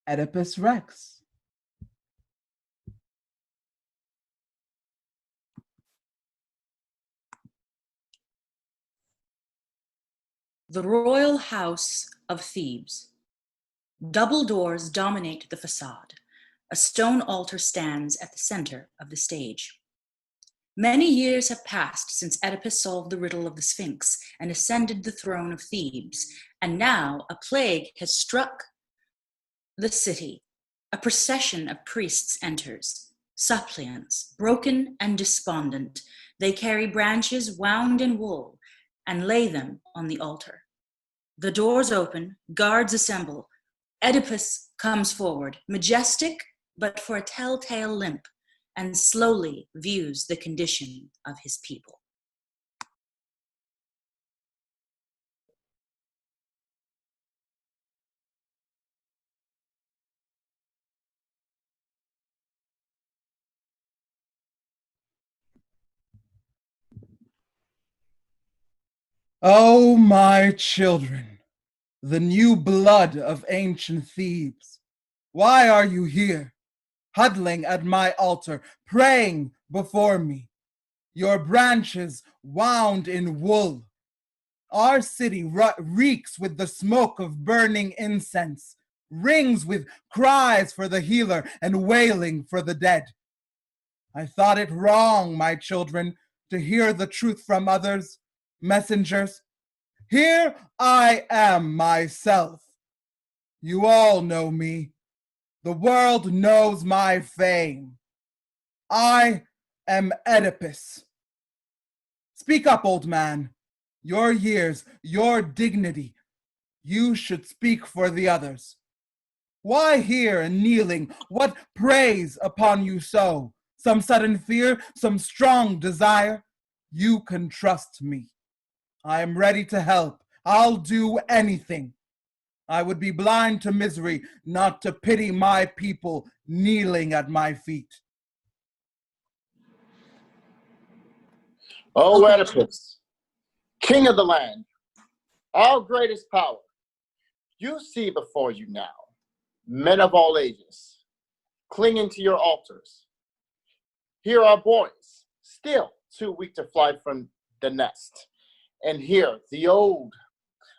Oedipus Rex. The royal house of Thebes. Double doors dominate the facade. A stone altar stands at the center of the stage. Many years have passed since Oedipus solved the riddle of the Sphinx and ascended the throne of Thebes, and now a plague has struck the city. A procession of priests enters, suppliants, broken and despondent. They carry branches wound in wool and lay them on the altar. The doors open, guards assemble. Oedipus comes forward, majestic but for a telltale limp, and slowly views the condition of his people. Oh, my children, the new blood of ancient Thebes, why are you here, huddling at my altar, praying before me, your branches wound in wool? Our city reeks with the smoke of burning incense, rings with cries for the healer and wailing for the dead. I thought it wrong, my children, to hear the truth from others, messengers. Here I am myself. You all know me. The world knows my fame. I am Oedipus. Speak up, old man. Your years, your dignity. You should speak for the others. Why here and kneeling? What preys upon you so? Some sudden fear, some strong desire? You can trust me. I am ready to help. I'll do anything. I would be blind to misery, not to pity my people kneeling at my feet. O Oedipus, king of the land, our greatest power, you see before you now men of all ages, clinging to your altars. Here are boys, still too weak to fly from the nest. And here the old,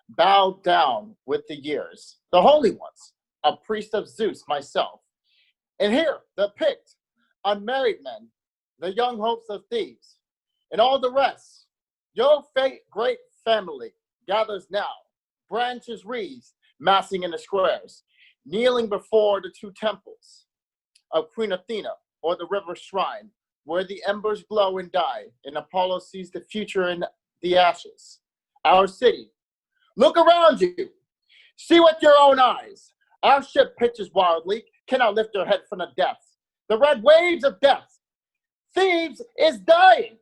bowed down with the years, the holy ones, a priest of Zeus, myself. And here the picked, unmarried men, the young hopes of Thebes, and all the rest. Your great family gathers now, branches wreathed, massing in the squares, kneeling before the two temples of Queen Athena or the river shrine, where the embers glow and die, and Apollo sees the future in the ashes. Our city, look around you, see with your own eyes. Our ship pitches wildly, cannot lift her head from the depths. The red waves of death. Thebes is dying.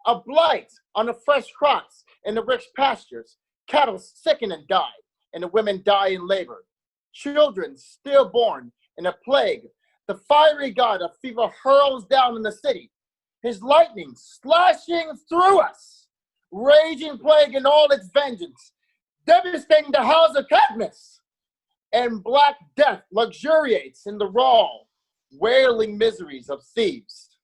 A blight on the fresh crops and the rich pastures. Cattle sicken and die, and the women die in labor. Children stillborn in a plague. The fiery god of fever hurls down in the city, his lightning slashing through us. Raging plague in all its vengeance, devastating the house of Cadmus. And black death luxuriates in the raw, wailing miseries of Thebes.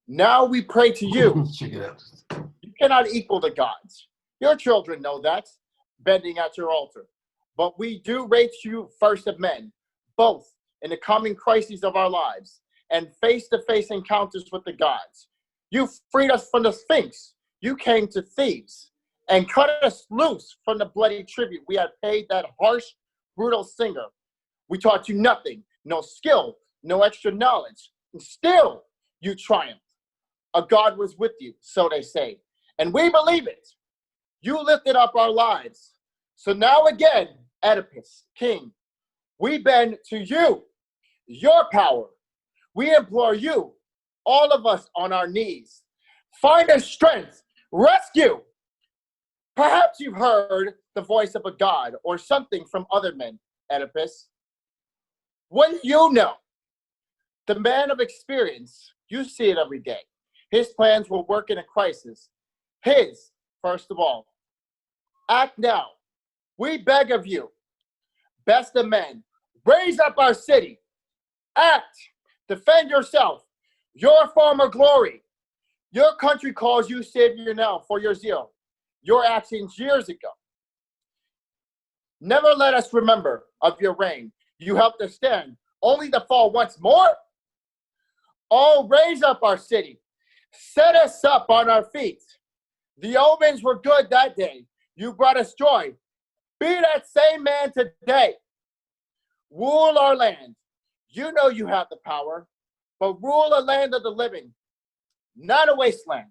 Now we pray to you. You cannot equal the gods. Your children know that, bending at your altar. But we do rate you first of men, both in the coming crises of our lives and face-to-face encounters with the gods. You freed us from the Sphinx. You came to Thebes and cut us loose from the bloody tribute we had paid that harsh, brutal singer. We taught you nothing, no skill, no extra knowledge. And still, you triumphed. A God was with you, so they say. And we believe it. You lifted up our lives. So now again, Oedipus, king, we bend to you, your power. We implore you, all of us on our knees. Find us strength, rescue. Perhaps you've heard the voice of a god or something from other men, Oedipus. What do you know? The man of experience, you see it every day. His plans will work in a crisis. His, first of all. Act now. We beg of you. Best of men, Raise up our city. Act. Defend yourself. Your former glory. Your country calls you savior now for your zeal, your actions years ago. Never let us remember of your reign. You helped us stand, only to fall once more. Oh, raise up our city. Set us up on our feet. The omens were good that day. You brought us joy. Be that same man today. Rule our land. You know you have the power, but rule a land of the living, not a wasteland.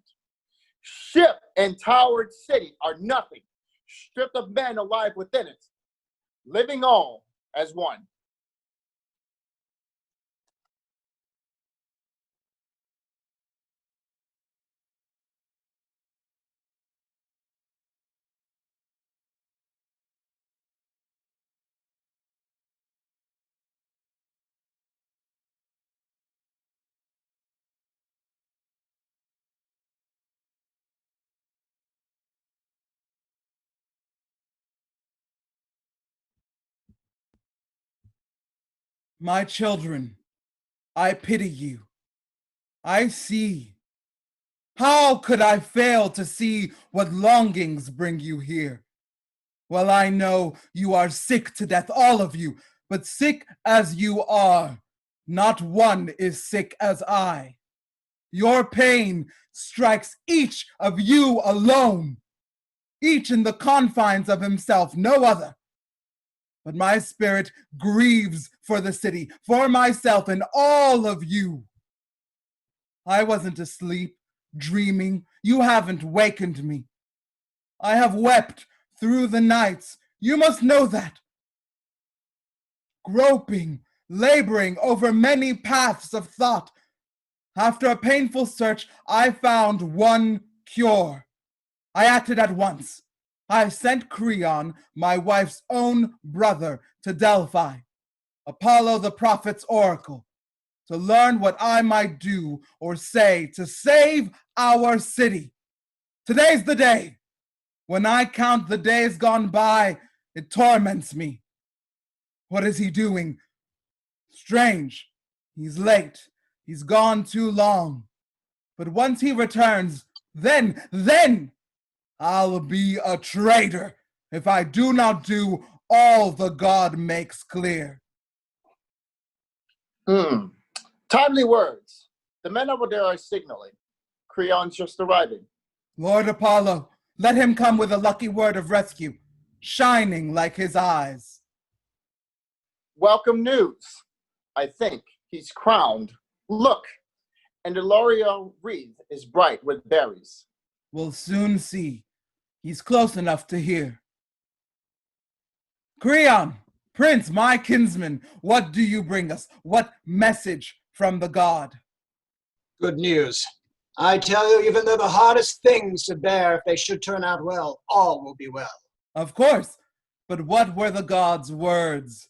Ship and towered city are nothing, stripped of men alive within it, living all as one. My children, I pity you. I see. How could I fail to see what longings bring you here? Well, I know you are sick to death, all of you, but sick as you are, not one is sick as I. Your pain strikes each of you alone, each in the confines of himself, no other. But my spirit grieves for the city, for myself, and all of you. I wasn't asleep, dreaming. You haven't wakened me. I have wept through the nights. You must know that. Groping, laboring over many paths of thought. After a painful search, I found one cure. I acted at once. I sent Creon, my wife's own brother, to Delphi, Apollo the prophet's oracle, to learn what I might do or say to save our city. Today's the day. When I count the days gone by, it torments me. What is he doing? Strange. He's late. He's gone too long. But once he returns, then I'll be a traitor if I do not do all the god makes clear. Timely words. The men over there are signaling. Creon's just arriving. Lord Apollo, let him come with a lucky word of rescue, shining like his eyes. Welcome news. I think he's crowned. Look, and the laurel wreath is bright with berries. We'll soon see. He's close enough to hear. Creon, Prince, my kinsman, what do you bring us? What message from the god? Good news. I tell you, even though the hardest things to bear, if they should turn out well, all will be well. Of course, but what were the god's words?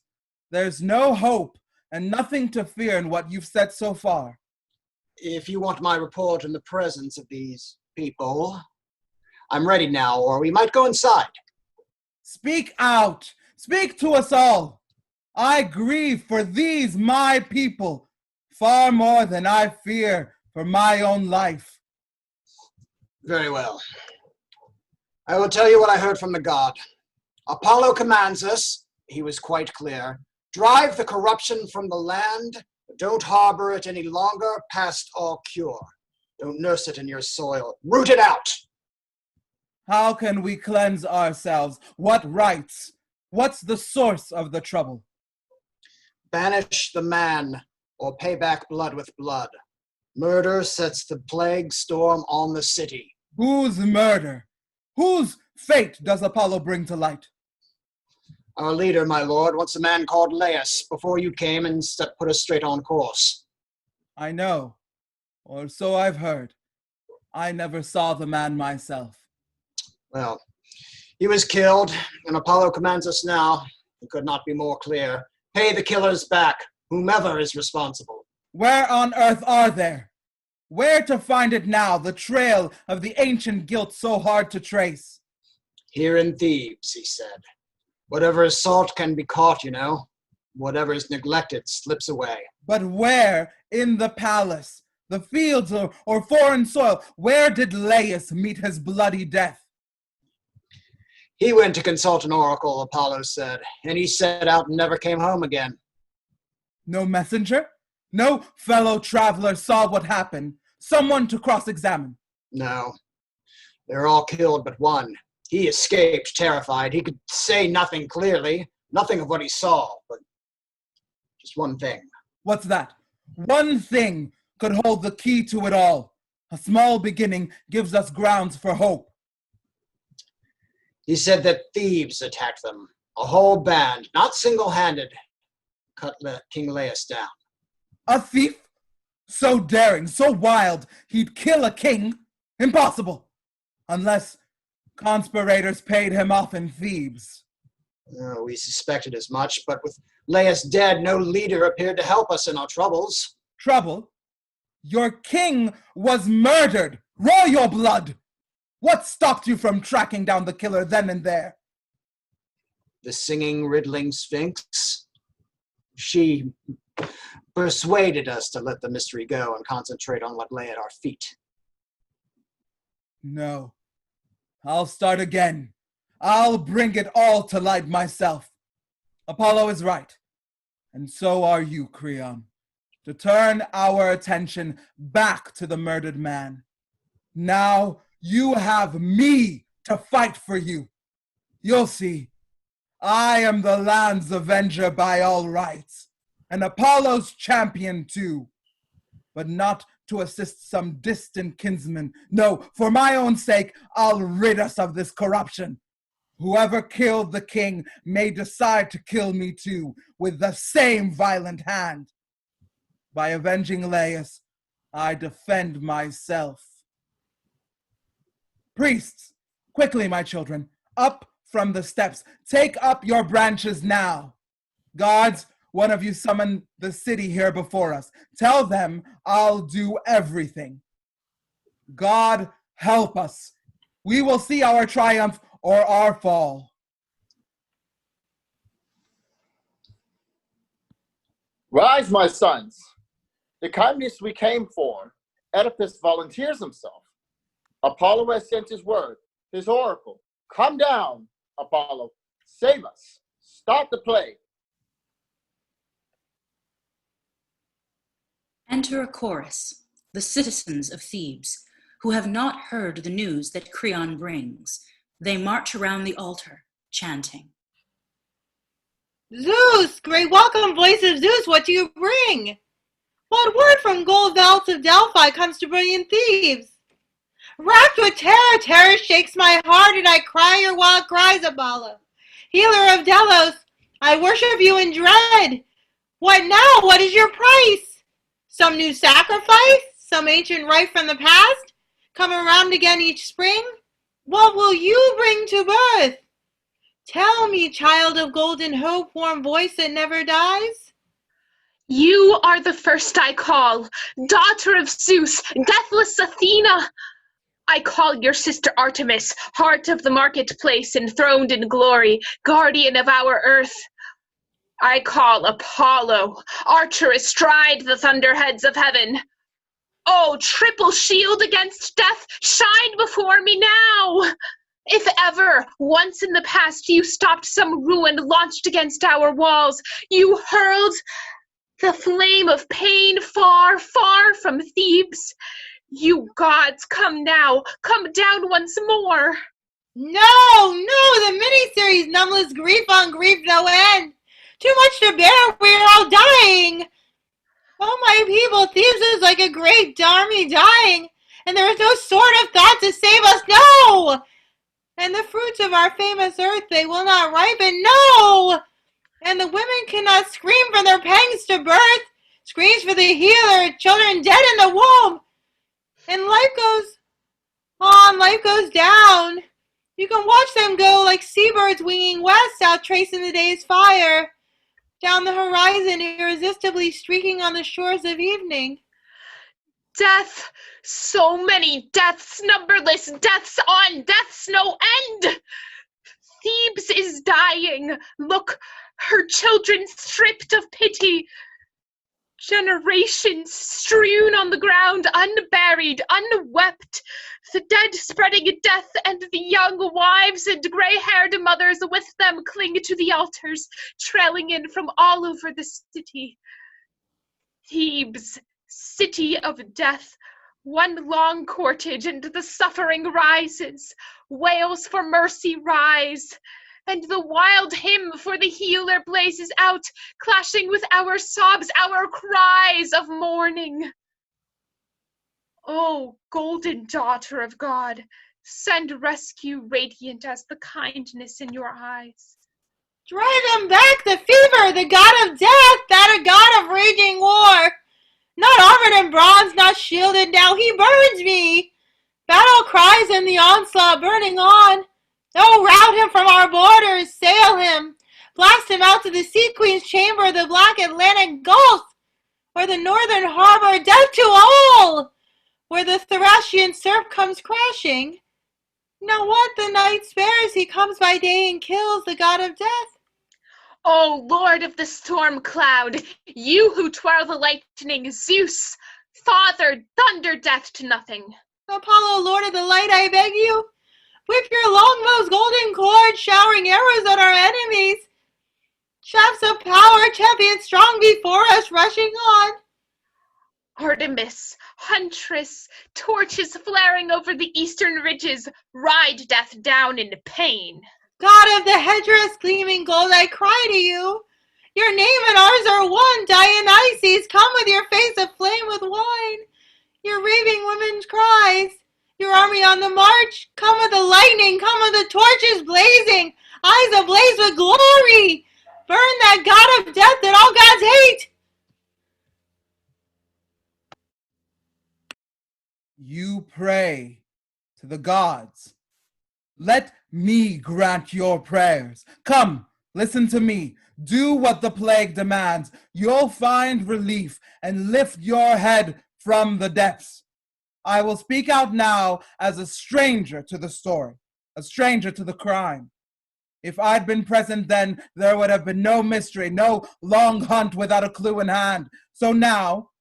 There's no hope and nothing to fear in what you've said so far. If you want my report in the presence of these people, I'm ready now, or we might go inside. Speak out. Speak to us all. I grieve for these, my people, far more than I fear for my own life. Very well. I will tell you what I heard from the god. Apollo commands us, he was quite clear, drive the corruption from the land, but don't harbor it any longer past all cure. Don't nurse it in your soil. Root it out! How can we cleanse ourselves? What rights? What's the source of the trouble? Banish the man, or pay back blood with blood. Murder sets the plague storm on the city. Whose murder? Whose fate does Apollo bring to light? Our leader, my lord, once a man called Laius, before you came and put us straight on course. I know, or so I've heard. I never saw the man myself. Well, he was killed, and Apollo commands us now. It could not be more clear. Pay the killers back, whomever is responsible. Where on earth are there? Where to find it now, the trail of the ancient guilt so hard to trace? Here in Thebes, he said. Whatever is salt can be caught, you know. Whatever's neglected slips away. But where in the palace, the fields, or foreign soil, where did Laius meet his bloody death? He went to consult an oracle, Apollo said, and he set out and never came home again. No messenger? No fellow traveler saw what happened? Someone to cross-examine? No. They're all killed but one. He escaped, terrified. He could say nothing clearly, nothing of what he saw, but just one thing. What's that? One thing could hold the key to it all. A small beginning gives us grounds for hope. He said that thieves attacked them. A whole band, not single-handed, cut King Laius down. A thief? So daring, so wild, he'd kill a king? Impossible! Unless conspirators paid him off in Thebes. Oh, we suspected as much, but with Laius dead, no leader appeared to help us in our troubles. Trouble? Your king was murdered! Royal blood! What stopped you from tracking down the killer then and there? The singing, riddling Sphinx. She persuaded us to let the mystery go and concentrate on what lay at our feet. No. I'll start again. I'll bring it all to light myself. Apollo is right. And so are you, Creon. To turn our attention back to the murdered man. Now you have me to fight for you. You'll see. I am the land's avenger by all rights, and Apollo's champion too. But not to assist some distant kinsman. No, for my own sake, I'll rid us of this corruption. Whoever killed the king may decide to kill me too, with the same violent hand. By avenging Laius, I defend myself. Priests, quickly, my children, up from the steps. Take up your branches now. Guards, one of you summon the city here before us. Tell them I'll do everything. God help us. We will see our triumph or our fall. Rise, my sons. The kindness we came for. Oedipus volunteers himself. Apollo has sent his word, his oracle. Come down, Apollo. Save us. Stop the plague. Enter a chorus, the citizens of Thebes, who have not heard the news that Creon brings. They march around the altar, chanting. Zeus, great welcome, voice of Zeus, what do you bring? What word from gold vaults of Delphi comes to brilliant Thebes? Racked with terror shakes my heart, and I cry your wild cries, Apollo. Healer of Delos, I worship you in dread. What now? What is your price? Some new sacrifice? Some ancient rite from the past? Come around again each spring? What will you bring to birth? Tell me, child of golden hope, warm voice that never dies. You are the first I call, daughter of Zeus, deathless Athena. I call your sister Artemis, heart of the marketplace, enthroned in glory, guardian of our earth. I call Apollo, archer astride the thunderheads of heaven. Oh, triple shield against death, shine before me now! If ever, once in the past, you stopped some ruin launched against our walls, you hurled the flame of pain far, far from Thebes. You gods, come now, come down once more. No, the miniseries, numbless grief on grief, no end. Too much to bear, we're all dying. Oh, my people, Thebes is like a great army dying, and there is no sword of thought to save us, no! And the fruits of our famous earth, they will not ripen, no! And the women cannot scream from their pangs to birth, screams for the healer, children dead in the womb. And life goes on, life goes down. You can watch them go like seabirds winging west, out tracing the day's fire. Down the horizon, irresistibly streaking on the shores of evening. Death, so many deaths, numberless deaths on deaths, no end. Thebes is dying. Look, her children stripped of pity. Generations strewn on the ground, unburied, unwept. The dead spreading death, and the young wives and gray-haired mothers with them cling to the altars, trailing in from all over the city. Thebes, city of death, one long courtage, and the suffering rises. Wails for mercy rise, and the wild hymn for the healer blazes out, clashing with our sobs, our cries of mourning. O golden daughter of God, send rescue radiant as the kindness in your eyes. Drive him back, the fever, the god of death, that a god of raging war. Not armored in bronze, not shielded, now he burns me. Battle cries in the onslaught burning on. Oh, rout him from our borders, sail him, blast him out to the sea queen's chamber, the black Atlantic Gulf, or the northern harbor, death to all, where the Thracian surf comes crashing. Now what the night spares, he comes by day and kills the god of death. O Lord of the storm cloud, you who twirl the lightning, Zeus, Father, thunder death to nothing. Apollo, Lord of the light, I beg you, whip your longbow's golden cord, showering arrows at our enemies. Shafts of power, champion strong before us, rushing on. Artemis, huntress, torches flaring over the eastern ridges, ride death down in pain. God of the headdress, gleaming gold, I cry to you. Your name and ours are one. Dionysus, come with your face aflame with wine. Your raving women's cries. Your army on the march. Come with the lightning, come with the torches blazing. Eyes ablaze with glory. Burn that god of death that all gods hate. You pray to the gods. Let me grant your prayers. Come, listen to me. Do what the plague demands. You'll find relief and lift your head from the depths. I will speak out now as a stranger to the story, a stranger to the crime. If I'd been present then, there would have been no mystery, no long hunt without a clue in hand. So now,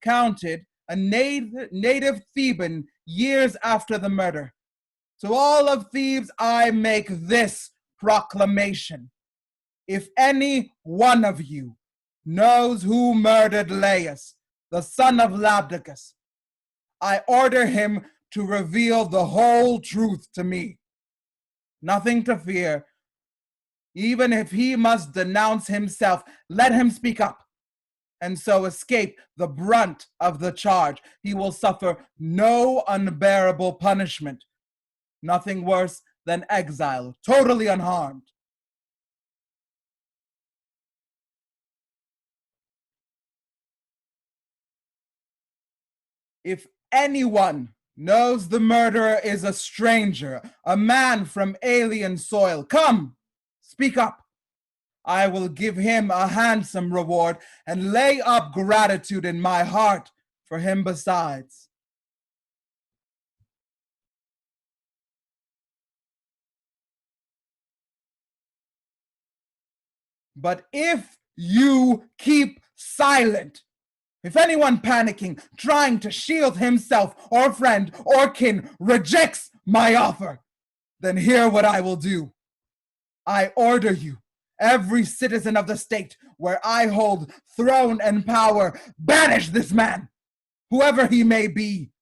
counted a native Theban years after the murder, to all of Thebes I make this proclamation. If any one of you knows who murdered Laius, the son of Labdacus, I order him to reveal the whole truth to me. Nothing to fear. Even if he must denounce himself, let him speak up, and so escape the brunt of the charge. He will suffer no unbearable punishment. Nothing worse than exile, totally unharmed. If anyone knows the murderer is a stranger, a man from alien soil, come, speak up. I will give him a handsome reward and lay up gratitude in my heart for him besides. But if you keep silent, if anyone panicking, trying to shield himself or friend or kin rejects my offer, then hear what I will do. I order you, every citizen of the state where I hold throne and power, banish this man, whoever he may be.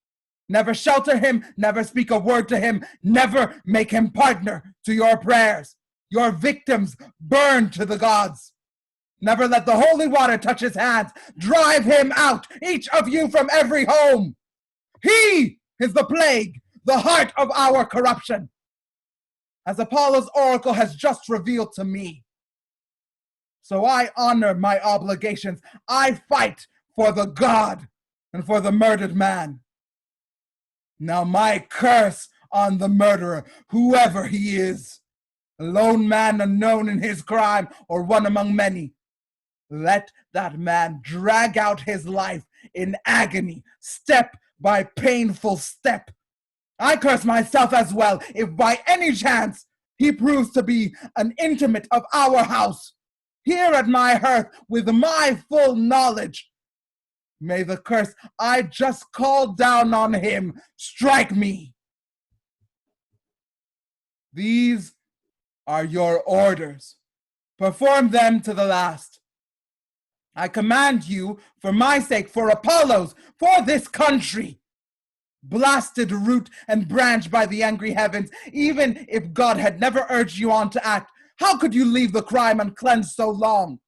Never shelter him, never speak a word to him, never make him partner to your prayers. Your victims burn to the gods. Never let the holy water touch his hands. Drive him out, each of you from every home. He is the plague, the heart of our corruption, as Apollo's oracle has just revealed to me. So I honor my obligations. I fight for the god and for the murdered man. Now my curse on the murderer, whoever he is, a lone man unknown in his crime or one among many. Let that man drag out his life in agony, step by painful step. I curse myself as well, if by any chance He proves to be an intimate of our house, here at my hearth with my full knowledge. May the curse I just called down on him strike me. These are your orders. Perform them to the last. I command you, for my sake, for Apollo's, for this country. Blasted root and branch by the angry heavens, even if God had never urged you on to act, how could you leave the crime uncleansed so long?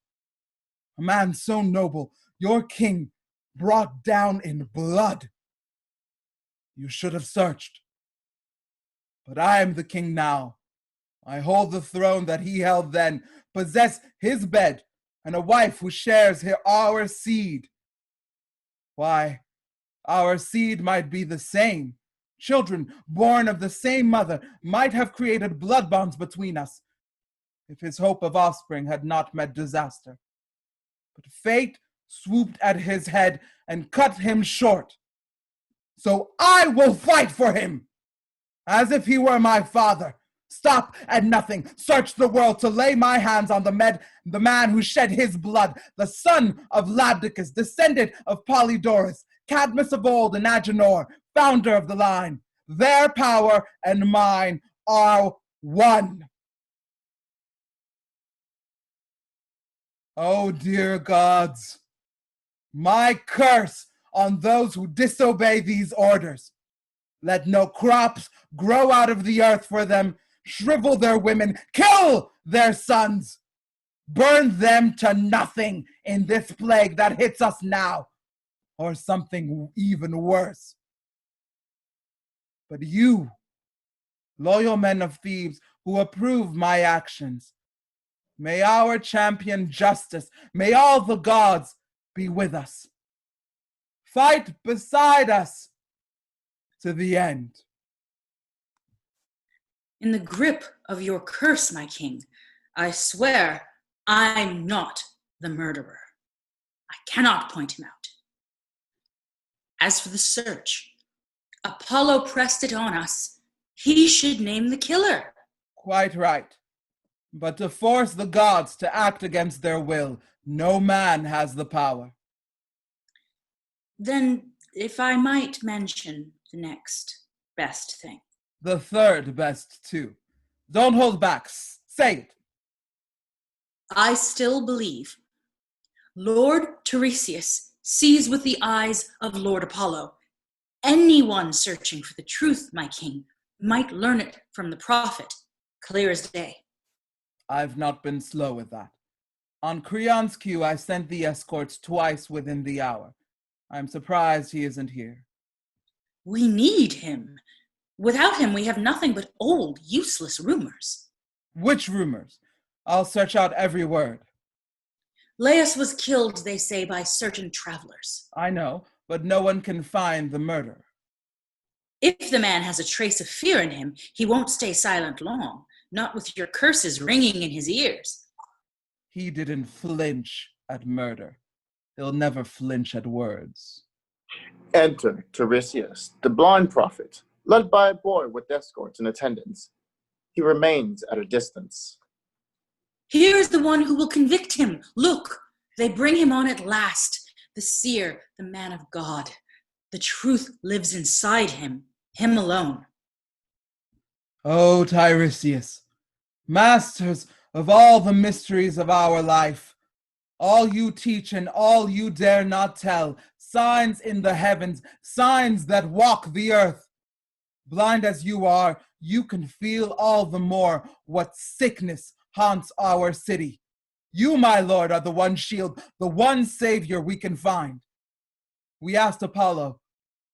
A man so noble, your king, brought down in blood. You should have searched. But I am the king now. I hold the throne that he held then, possess his bed, and a wife who shares our seed. Why, our seed might be the same. Children born of the same mother might have created blood bonds between us, if his hope of offspring had not met disaster. But fate swooped at his head and cut him short. So I will fight for him, as if he were my father. Stop at nothing, search the world to lay my hands on the man who shed his blood, the son of Labdacus, descendant of Polydorus, Cadmus of old and Agenor, founder of the line. Their power and mine are one. Oh, dear gods, my curse on those who disobey these orders. Let no crops grow out of the earth for them, shrivel their women, kill their sons, burn them to nothing in this plague that hits us now, or something even worse. But you, loyal men of Thebes who approve my actions, may our champion justice, may all the gods be with us. Fight beside us to the end. In the grip of your curse, my king, I swear I'm not the murderer. I cannot point him out. As for the search, Apollo pressed it on us. He should name the killer. Quite right. But to force the gods to act against their will, no man has the power. Then, if I might mention the next best thing. The third best, too. Don't hold back. Say it. I still believe Lord Tiresias sees with the eyes of Lord Apollo. Anyone searching for the truth, my king, might learn it from the prophet, clear as day. I've not been slow with that. On Creon's cue, I sent the escorts twice within the hour. I'm surprised he isn't here. We need him. Without him, we have nothing but old, useless rumors. Which rumors? I'll search out every word. Laius was killed, they say, by certain travelers. I know, but no one can find the murderer. If the man has a trace of fear in him, he won't stay silent long, not with your curses ringing in his ears. He didn't flinch at murder. He'll never flinch at words. Enter Tiresias, the blind prophet, led by a boy with escorts and attendants. He remains at a distance. Here is the one who will convict him. Look, they bring him on at last. The seer, the man of God. The truth lives inside him alone. O Tiresias, masters of all the mysteries of our life, all you teach and all you dare not tell, signs in the heavens, signs that walk the earth. Blind as you are, you can feel all the more what sickness haunts our city. You, my lord, are the one shield, the one savior we can find. We asked Apollo.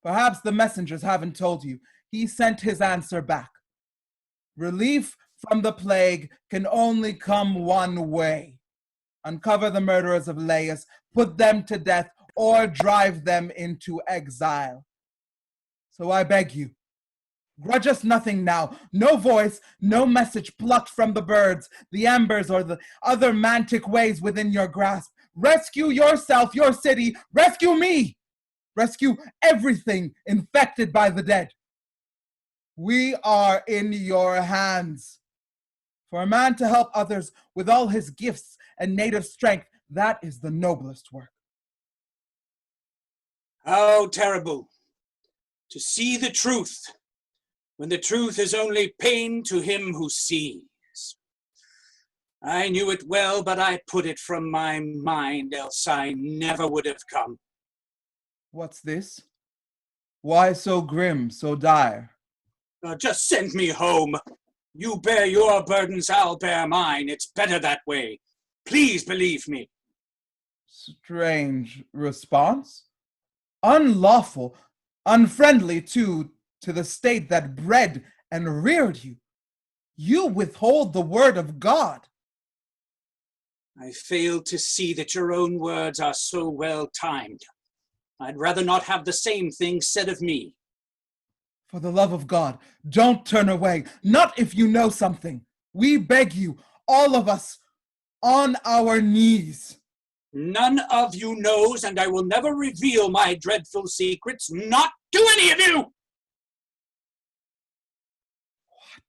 Perhaps the messengers haven't told you. He sent his answer back. Relief from the plague can only come one way. Uncover the murderers of Laius, put them to death, or drive them into exile. So I beg you, grudge us nothing now. No voice, no message plucked from the birds, the embers, or the other mantic ways within your grasp. Rescue yourself, your city, rescue me. Rescue everything infected by the dead. We are in your hands. For a man to help others with all his gifts and native strength, that is the noblest work. How terrible to see the truth, when the truth is only pain to him who sees. I knew it well, but I put it from my mind, else I never would have come. What's this? Why so grim, so dire? Just send me home. You bear your burdens, I'll bear mine. It's better that way. Please believe me. Strange response. Unlawful, unfriendly too, to the state that bred and reared you. You withhold the word of God. I fail to see that your own words are so well timed. I'd rather not have the same thing said of me. For the love of God, don't turn away, not if you know something. We beg you, all of us, on our knees. None of you knows, and I will never reveal my dreadful secrets, not to any of you! What?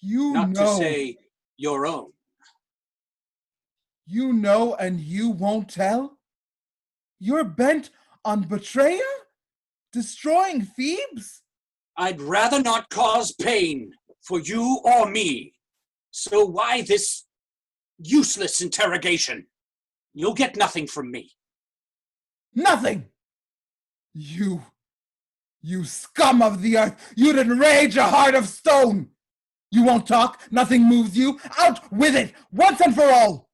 You Not know. to say your own. You know and you won't tell? You're bent on betrayal? Destroying Thebes? I'd rather not cause pain for you or me. So why this useless interrogation? You'll get nothing from me. Nothing! You scum of the earth! You'd enrage a heart of stone! You won't talk? Nothing moves you? Out with it, once and for all!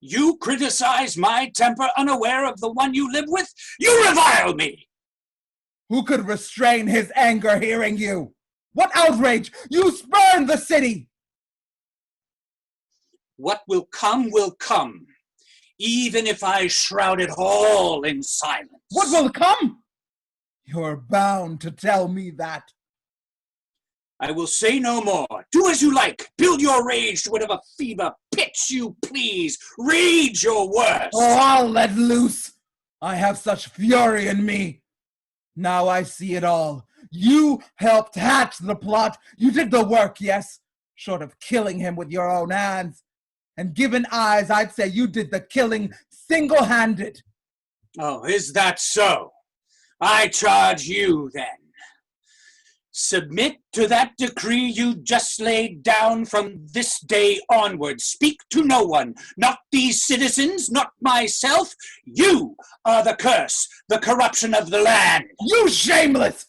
You criticize my temper unaware of the one you live with? You revile me! Who could restrain his anger hearing you? What outrage! You spurn the city! What will come, even if I shroud it all in silence. What will come? You're bound to tell me that. I will say no more. Do as you like. Build your rage to whatever fever pitch you please. Rage your worst. Oh, I'll let loose. I have such fury in me. Now I see it all. You helped hatch the plot. You did the work, yes, short of killing him with your own hands. And given eyes, I'd say you did the killing single-handed. Oh, is that so? I charge you then. Submit to that decree you just laid down from this day onward. Speak to no one, not these citizens, not myself. You are the curse, the corruption of the land. You shameless!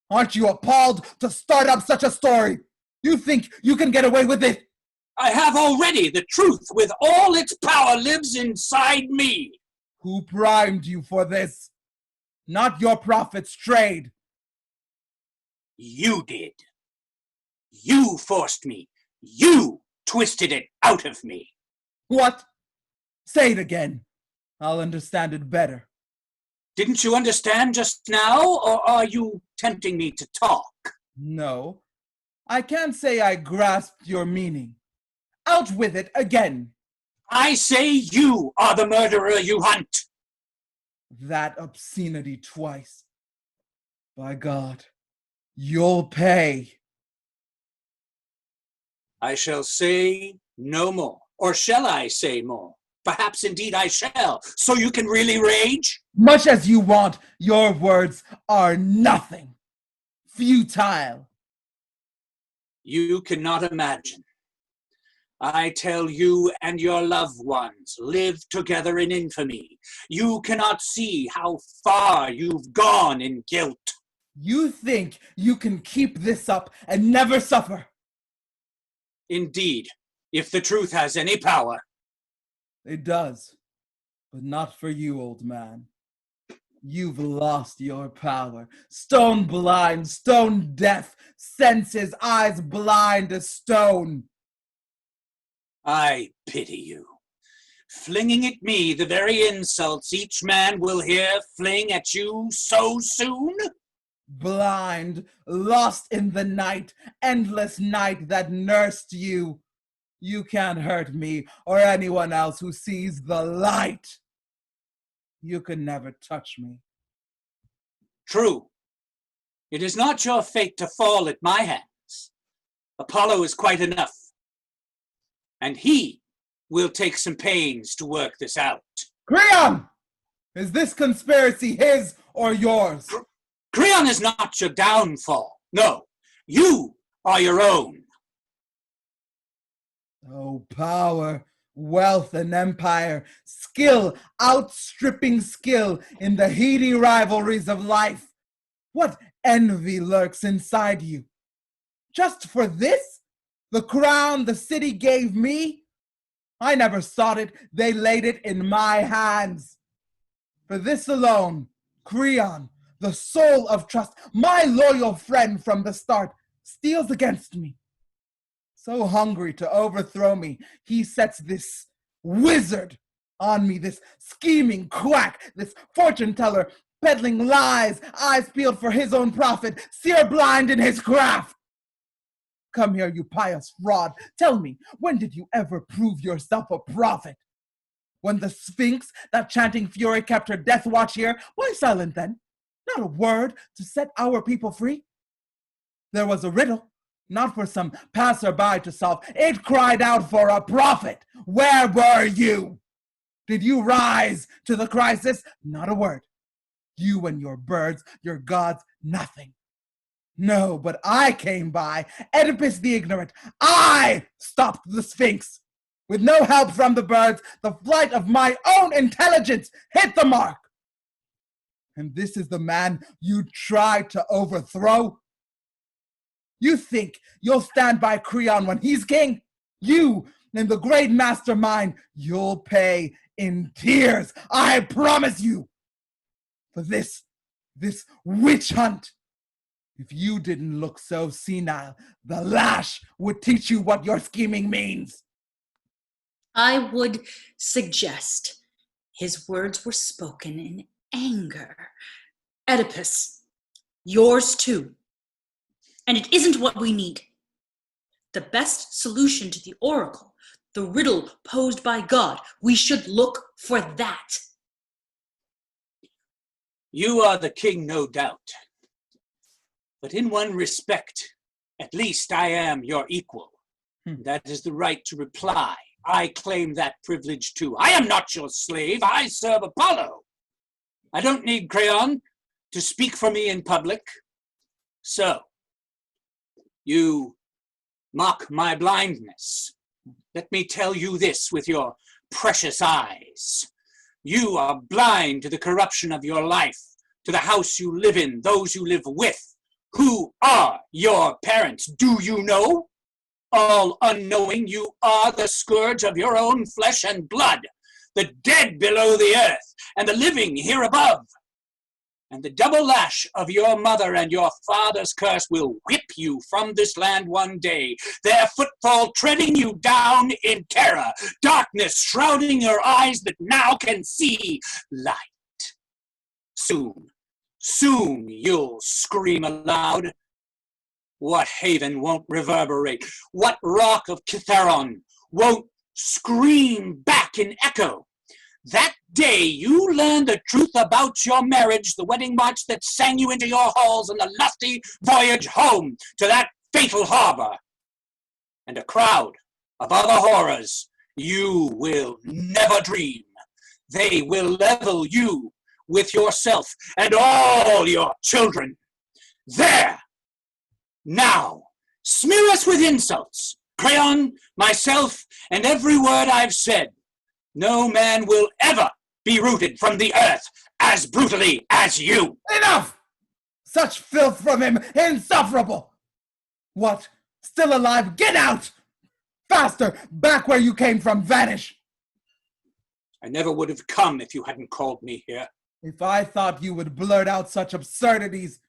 Aren't you appalled to start up such a story? You think you can get away with it? I have already. The truth with all its power lives inside me. Who primed you for this? Not your prophet's trade. You did. You forced me. You twisted it out of me. What? Say it again. I'll understand it better. Didn't you understand just now, or are you tempting me to talk? No, I can't say I grasped your meaning. Out with it again. I say you are the murderer you hunt. That obscenity twice. By God, you'll pay. I shall say no more. Or shall I say more? Perhaps indeed I shall, so you can really rage? Much as you want, your words are nothing. Futile. You cannot imagine. I tell you and your loved ones live together in infamy. You cannot see how far you've gone in guilt. You think you can keep this up and never suffer? Indeed, if the truth has any power. It does, but not for you, old man. You've lost your power. Stone blind, stone deaf, senses, eyes blind as stone. I pity you. Flinging at me the very insults each man will hear fling at you so soon? Blind, lost in the night, endless night that nursed you. You can't hurt me or anyone else who sees the light. You can never touch me. True. It is not your fate to fall at my hands. Apollo is quite enough. And he will take some pains to work this out. Creon! Is this conspiracy his or yours? Creon is not your downfall. No, you are your own. Oh, power, wealth, and empire, skill outstripping skill in the heady rivalries of life. What envy lurks inside you? Just for this? The crown the city gave me? I never sought it, they laid it in my hands. For this alone, Creon, the soul of trust, my loyal friend from the start, steals against me. So hungry to overthrow me, he sets this wizard on me, this scheming quack, this fortune teller, peddling lies, eyes peeled for his own profit, seer blind in his craft. Come here, you pious fraud. Tell me, when did you ever prove yourself a prophet? When the Sphinx, that chanting fury, kept her death watch here, why silent then? Not a word to set our people free? There was a riddle, not for some passerby to solve. It cried out for a prophet. Where were you? Did you rise to the crisis? Not a word. You and your birds, your gods, nothing. No, but I came by, Oedipus the ignorant. I stopped the Sphinx. With no help from the birds, the flight of my own intelligence hit the mark. And this is the man you tried to overthrow? You think you'll stand by Creon when he's king? You and the great mastermind, you'll pay in tears, I promise you. For this witch hunt. If you didn't look so senile, the lash would teach you what your scheming means. I would suggest his words were spoken in anger. Oedipus, yours too. And it isn't what we need. The best solution to the oracle, the riddle posed by God, we should look for that. You are the king, no doubt. But in one respect, at least I am your equal. That is the right to reply. I claim that privilege too. I am not your slave. I serve Apollo. I don't need Creon to speak for me in public. So, you mock my blindness. Let me tell you this with your precious eyes. You are blind to the corruption of your life, to the house you live in, those you live with. Who are your parents? Do you know? All unknowing, you are the scourge of your own flesh and blood, the dead below the earth, and the living here above. And the double lash of your mother and your father's curse will whip you from this land one day, their footfall treading you down in terror, darkness shrouding your eyes that now can see light. Soon you'll scream aloud. What haven won't reverberate? What rock of Kithaeron won't scream back in echo? That day you learn the truth about your marriage, the wedding march that sang you into your halls, and the lusty voyage home to that fatal harbor. And a crowd of other horrors you will never dream. They will level you with yourself and all your children. There! Now, smear us with insults. Creon, myself, and every word I've said. No man will ever be rooted from the earth as brutally as you. Enough! Such filth from him, insufferable! What? Still alive? Get out! Faster! Back where you came from, vanish! I never would have come if you hadn't called me here. If I thought you would blurt out such absurdities,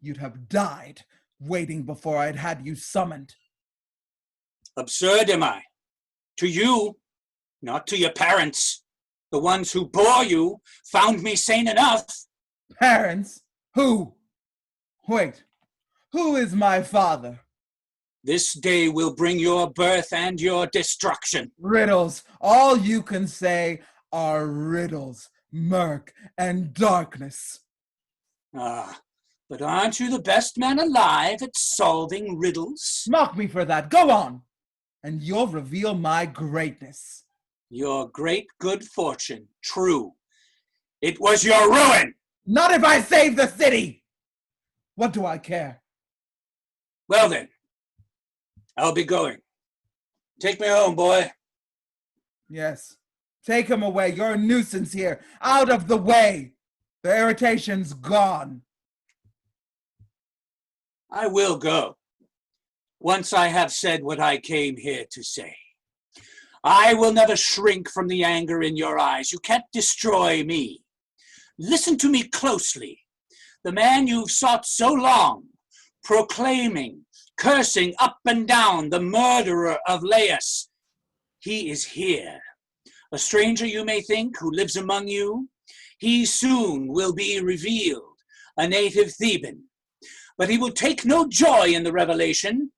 you'd have died waiting before I'd had you summoned. Absurd am I? To you, not to your parents. The ones who bore you found me sane enough. Parents? Who? Wait, who is my father? This day will bring your birth and your destruction. Riddles. All you can say are riddles, murk, and darkness. Ah, But aren't you the best man alive at solving riddles? Mock me for that. Go on, and you'll reveal my greatness. Your great good fortune, true. It was your ruin! Not if I save the city! What do I care? Well then, I'll be going. Take me home, boy. Yes, take him away. You're a nuisance here. Out of the way. The irritation's gone. I will go, once I have said what I came here to say. I will never shrink from the anger in your eyes. You can't destroy me. Listen to me closely. The man you've sought so long, proclaiming, cursing up and down the murderer of Laius, he is here. A stranger, you may think, who lives among you. He soon will be revealed, a native Theban. But he will take no joy in the revelation.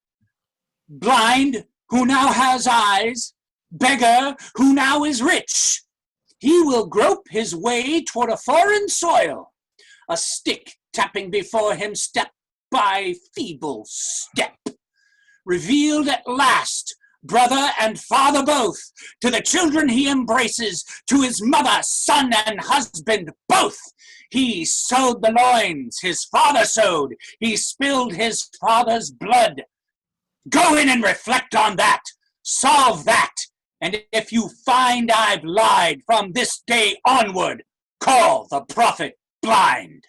Blind, who now has eyes, beggar, who now is rich. He will grope his way toward a foreign soil, a stick tapping before him step by feeble step. Revealed at last, brother and father both, to the children he embraces, to his mother, son, and husband both. He sowed the loins his father sowed. He spilled his father's blood. Go in and reflect on that. Solve that. And if you find I've lied from this day onward, call the prophet blind.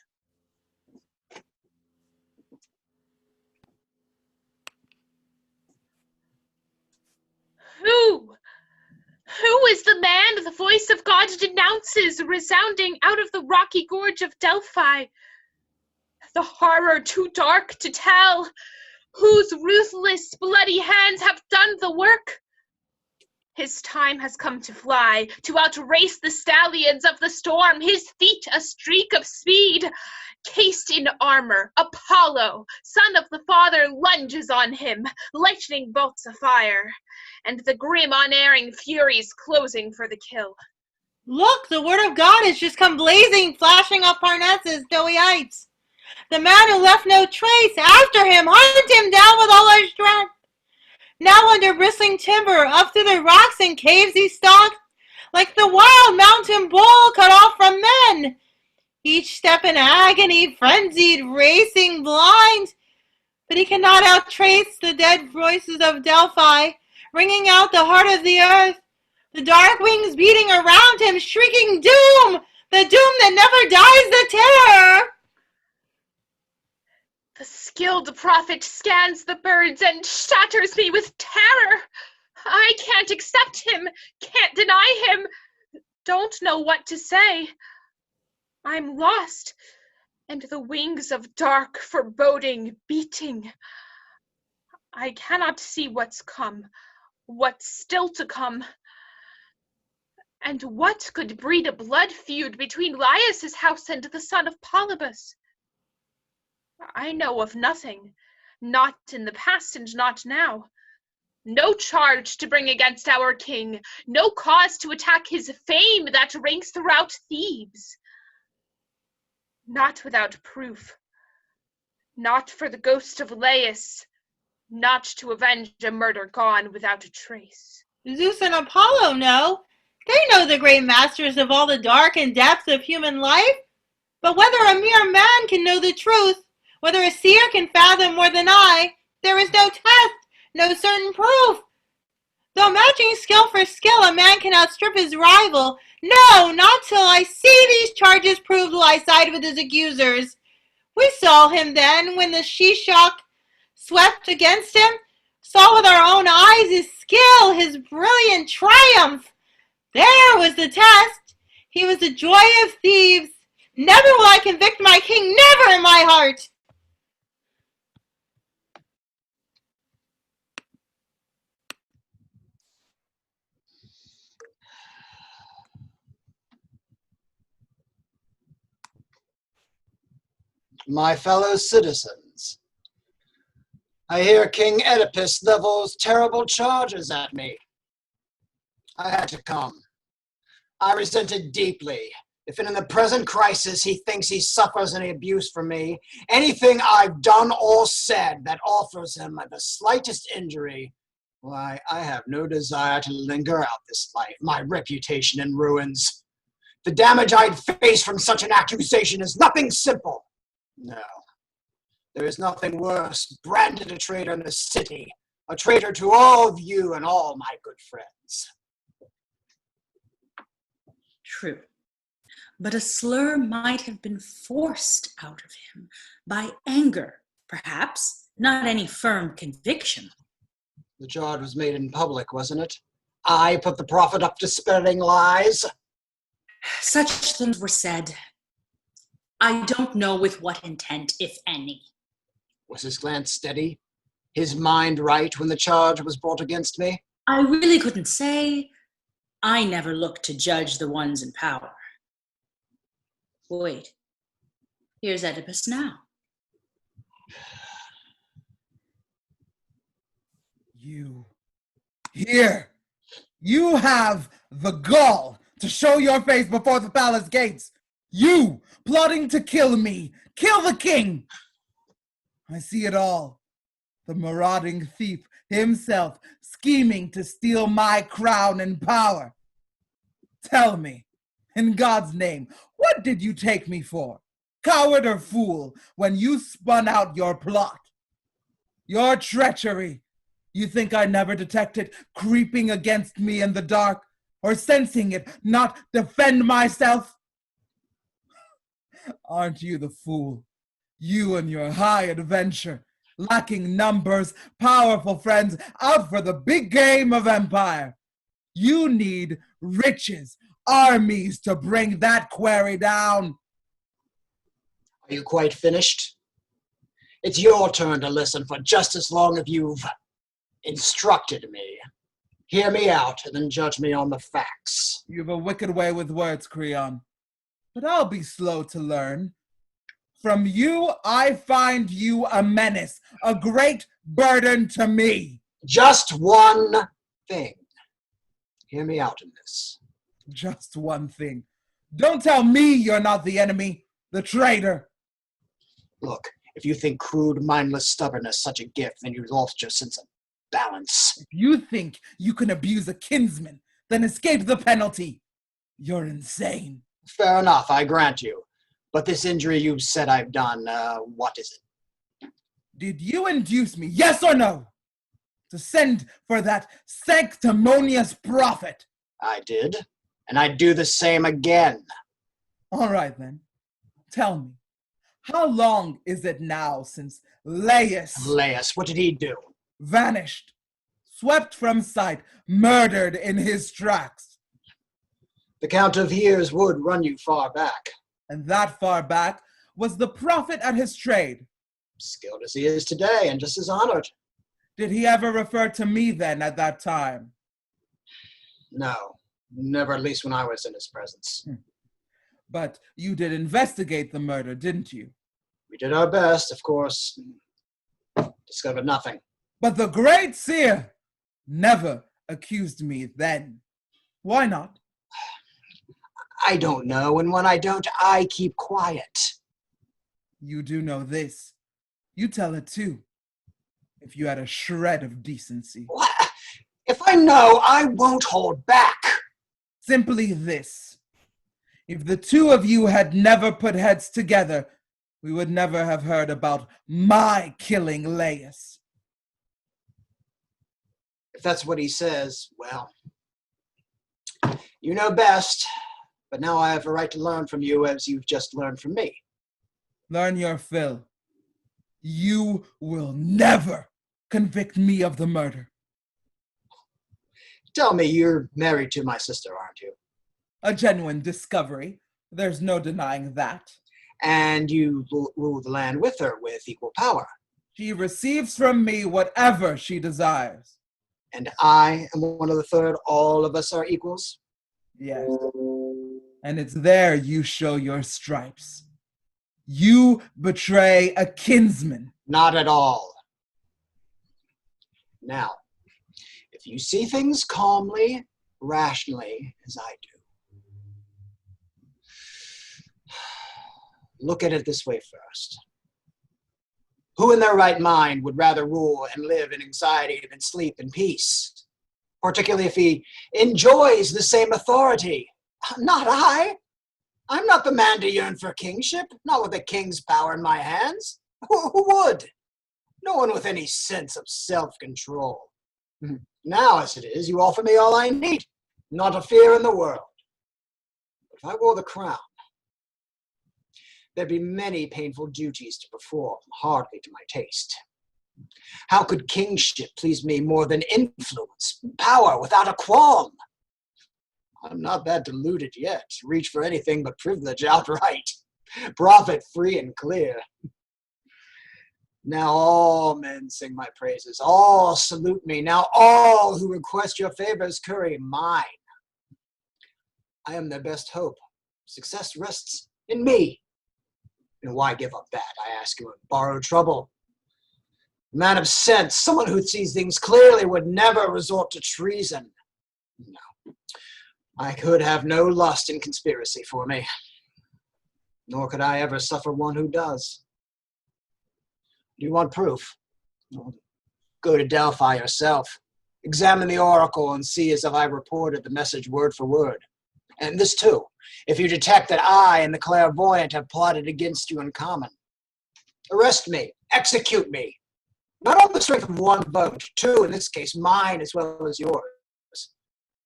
Who is the man the voice of God denounces, resounding out of the rocky gorge of Delphi? The horror too dark to tell, whose ruthless, bloody hands have done the work. His time has come to fly, to outrace the stallions of the storm, his feet a streak of speed. Cased in armor, Apollo, son of the father, lunges on him, lightning bolts of fire, and the grim, unerring furies closing for the kill. Look, the word of God has just come blazing, flashing up Parnassus' snowy heights. The man who left no trace after him, hunt him down with all our strength. Now under bristling timber, up through the rocks and caves he stalks, like the wild mountain bull cut off from men. Each step in agony, frenzied, racing, blind. But he cannot outtrace the dead voices of Delphi, ringing out the heart of the earth. The dark wings beating around him, shrieking doom, the doom that never dies, the terror. The skilled prophet scans the birds and shatters me with terror. I can't accept him, can't deny him, don't know what to say. I'm lost, and the wings of dark foreboding beating. I cannot see what's come, what's still to come. And what could breed a blood feud between Laius' house and the son of Polybus? I know of nothing, not in the past and not now. No charge to bring against our king, no cause to attack his fame that ranks throughout Thebes. Not without proof, not for the ghost of Laius, not to avenge a murder gone without a trace. Zeus and Apollo know. They know the great masters of all the dark and depths of human life. But whether a mere man can know the truth, whether a seer can fathom more than I, there is no test, no certain proof. Though matching skill for skill, a man can outstrip his rival. No, not till I see these charges proved will I side with his accusers. We saw him then, when the she-shock swept against him, saw with our own eyes his skill, his brilliant triumph. There was the test. He was the joy of Thebes. Never will I convict my king, never in my heart. My fellow citizens, I hear King Oedipus levels terrible charges at me. I had to come. I resented deeply If in the present crisis he thinks he suffers any abuse from me, anything I've done or said that offers him the slightest injury, why, I have no desire to linger out this life, my reputation in ruins. The damage I'd face from such an accusation is nothing simple. No, there is nothing worse, branded a traitor in the city, a traitor to all of you and all my good friends. True. But a slur might have been forced out of him by anger, perhaps, not any firm conviction. The charge was made in public, wasn't it? I put the prophet up to spreading lies. Such things were said. I don't know with what intent, if any. Was his glance steady? His mind right when the charge was brought against me? I really couldn't say. I never look to judge the ones in power. Wait, here's Oedipus now. You, here, you have the gall to show your face before the palace gates. You, plotting to kill me, kill the king. I see it all. The marauding thief himself scheming to steal my crown and power. Tell me, in God's name, what did you take me for? Coward or fool, when you spun out your plot? Your treachery. You think I never detected creeping against me in the dark, or sensing it not defend myself? Aren't you the fool? You and your high adventure, lacking numbers, powerful friends, out for the big game of empire. You need riches, armies to bring that quarry down. Are you quite finished? It's your turn to listen for just as long as you've instructed me. Hear me out and then judge me on the facts. You've a wicked way with words, Creon, but I'll be slow to learn. From you, I find you a menace, a great burden to me. Just one thing. Hear me out in this. Just one thing. Don't tell me you're not the enemy, the traitor. Look, if you think crude, mindless stubbornness such a gift, then you've lost your sense of balance. If you think you can abuse a kinsman, then escape the penalty. You're insane. Fair enough, I grant you. But this injury you've said I've done, what is it? Did you induce me, yes or no, to send for that sanctimonious prophet? I did, and I'd do the same again. All right, then. Tell me, how long is it now since Laius What did he do? vanished, swept from sight, murdered in his tracks? The count of years would run you far back. And that far back was the prophet at his trade. Skilled as he is today, and just as honored. Did he ever refer to me then at that time? No, never, at least when I was in his presence. But you did investigate the murder, didn't you? We did our best, of course. Discovered nothing. But the great seer never accused me then. Why not? I don't know, and when I don't, I keep quiet. You do know this. You tell it too. If you had a shred of decency. What? If I know, I won't hold back. Simply this. If the two of you had never put heads together, we would never have heard about my killing Laius. If that's what he says, well, you know best. But now I have a right to learn from you as you've just learned from me. Learn your fill. You will never convict me of the murder. Tell me, you're married to my sister, aren't you? A genuine discovery. There's no denying that. And you rule the land with her with equal power. She receives from me whatever she desires. And I am one of the third. All of us are equals? Yes. And it's there you show your stripes. You betray a kinsman. Not at all. Now, if you see things calmly, rationally, as I do, Look at it this way first. Who in their right mind would rather rule and live in anxiety than sleep in peace? Particularly if he enjoys the same authority. Not I. I'm not the man to yearn for kingship, not with the king's power in my hands. Who would? No one with any sense of self-control. Now, as it is, you offer me all I need, not a fear in the world. But if I wore the crown, there'd be many painful duties to perform, hardly to my taste. How could kingship please me more than influence, power without a qualm? I'm not that deluded yet to reach for anything but privilege outright, profit free and clear. Now all men sing my praises, all salute me, now all who request your favors curry mine. I am their best hope. Success rests in me. And why give up that, I ask you, and borrow trouble? A man of sense, someone who sees things clearly, would never resort to treason. No, I could have no lust in conspiracy for me, nor could I ever suffer one who does. Do you want proof? Well, go to Delphi yourself. Examine the oracle and see as if I reported the message word for word. And this too, if you detect that I and the clairvoyant have plotted against you in common. Arrest me, execute me, not on the strength of one vote, two, in this case, mine as well as yours.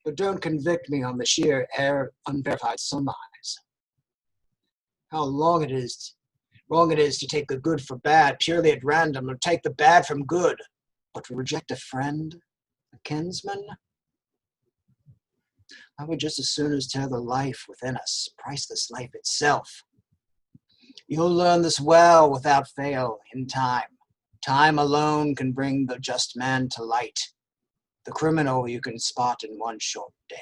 But don't convict me on the sheer unverified surmise. How wrong it is to take the good for bad purely at random, or take the bad from good, but to reject a friend, a kinsman. I would just as soon as tear the life within us, priceless life itself. You'll learn this well without fail in time. Time alone can bring the just man to light. The criminal you can spot in one short day.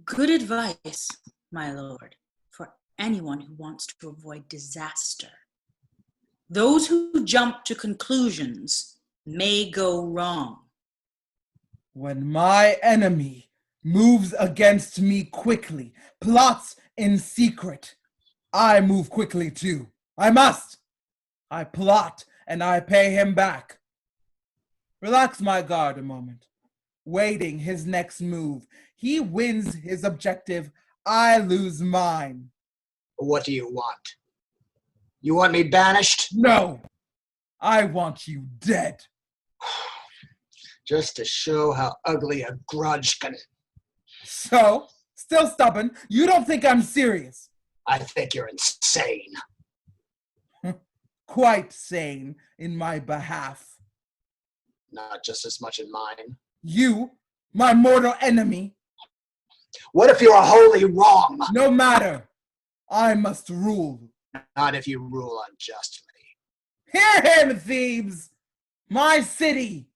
Good advice, my lord, for anyone who wants to avoid disaster. Those who jump to conclusions may go wrong. When my enemy moves against me quickly, plots in secret, I move quickly too. I must. I plot and I pay him back. Relax my guard a moment, waiting his next move. He wins his objective, I lose mine. What do you want? You want me banished? No, I want you dead. Just to show how ugly a grudge can... So, still stubborn, you don't think I'm serious? I think you're insane. Quite sane in my behalf. Not just as much in mine. You, my mortal enemy. What if you're wholly wrong? No matter. I must rule. Not if you rule unjustly. Hear him, Thebes! My city!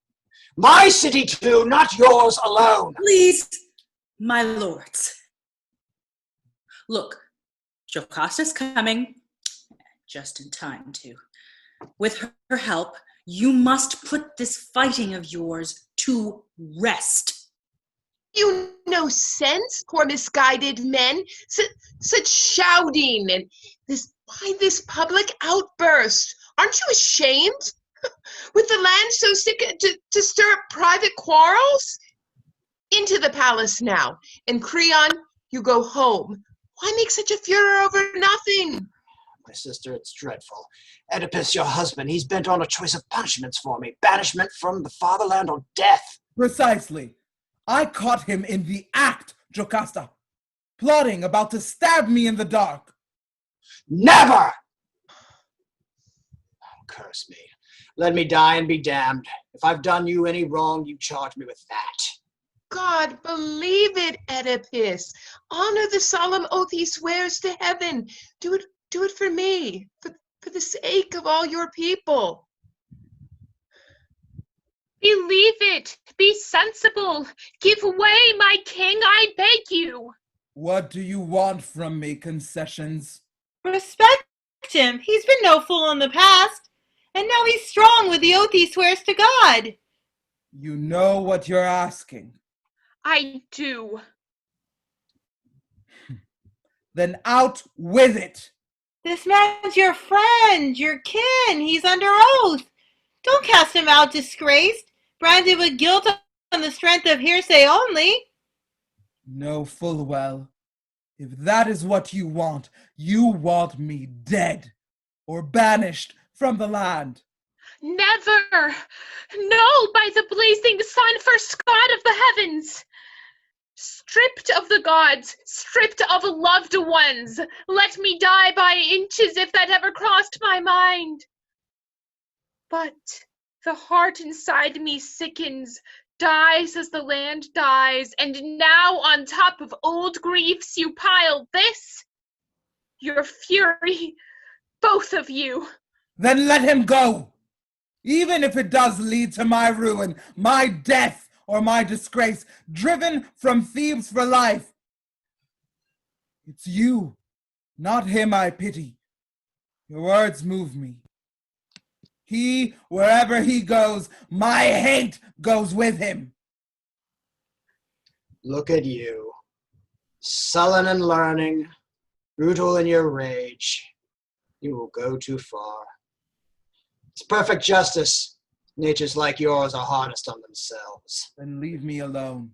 My city too, not yours alone! Please, my lords. Look, Jocasta's coming, just in time too. With her help, you must put this fighting of yours to rest. You no sense, poor misguided men. Such shouting and this public outburst. Aren't you ashamed? With the land so sick to stir up private quarrels? Into the palace now. And Creon, you go home. Why make such a furor over nothing? My sister, it's dreadful. Oedipus, your husband, he's bent on a choice of punishments for me. Banishment from the fatherland or death. Precisely. I caught him in the act, Jocasta, plotting about to stab me in the dark. Never! Oh, curse me. Let me die and be damned. If I've done you any wrong, you charge me with that. God, believe it, Oedipus. Honor the solemn oath he swears to heaven. Do it for me, for the sake of all your people. Believe it. Be sensible. Give way, my king, I beg you. What do you want from me, concessions? Respect him. He's been no fool in the past. And now he's strong with the oath he swears to God. You know what you're asking. I do. Then out with it. This man's your friend, your kin. He's under oath. Don't cast him out disgraced, branded with guilt on the strength of hearsay only. Know full well, if that is what you want me dead or banished from the land. Never! No, by the blazing sun, first god of the heavens! Stripped of the gods, stripped of loved ones, let me die by inches if that ever crossed my mind. But the heart inside me sickens, dies as the land dies, and now on top of old griefs you pile this, your fury, both of you. Then let him go, even if it does lead to my ruin, my death, or my disgrace, driven from Thebes for life. It's you, not him I pity. Your words move me. He, wherever he goes, my hate goes with him. Look at you, sullen in learning, brutal in your rage. You will go too far. It's perfect justice. Natures like yours are hardest on themselves. Then leave me alone.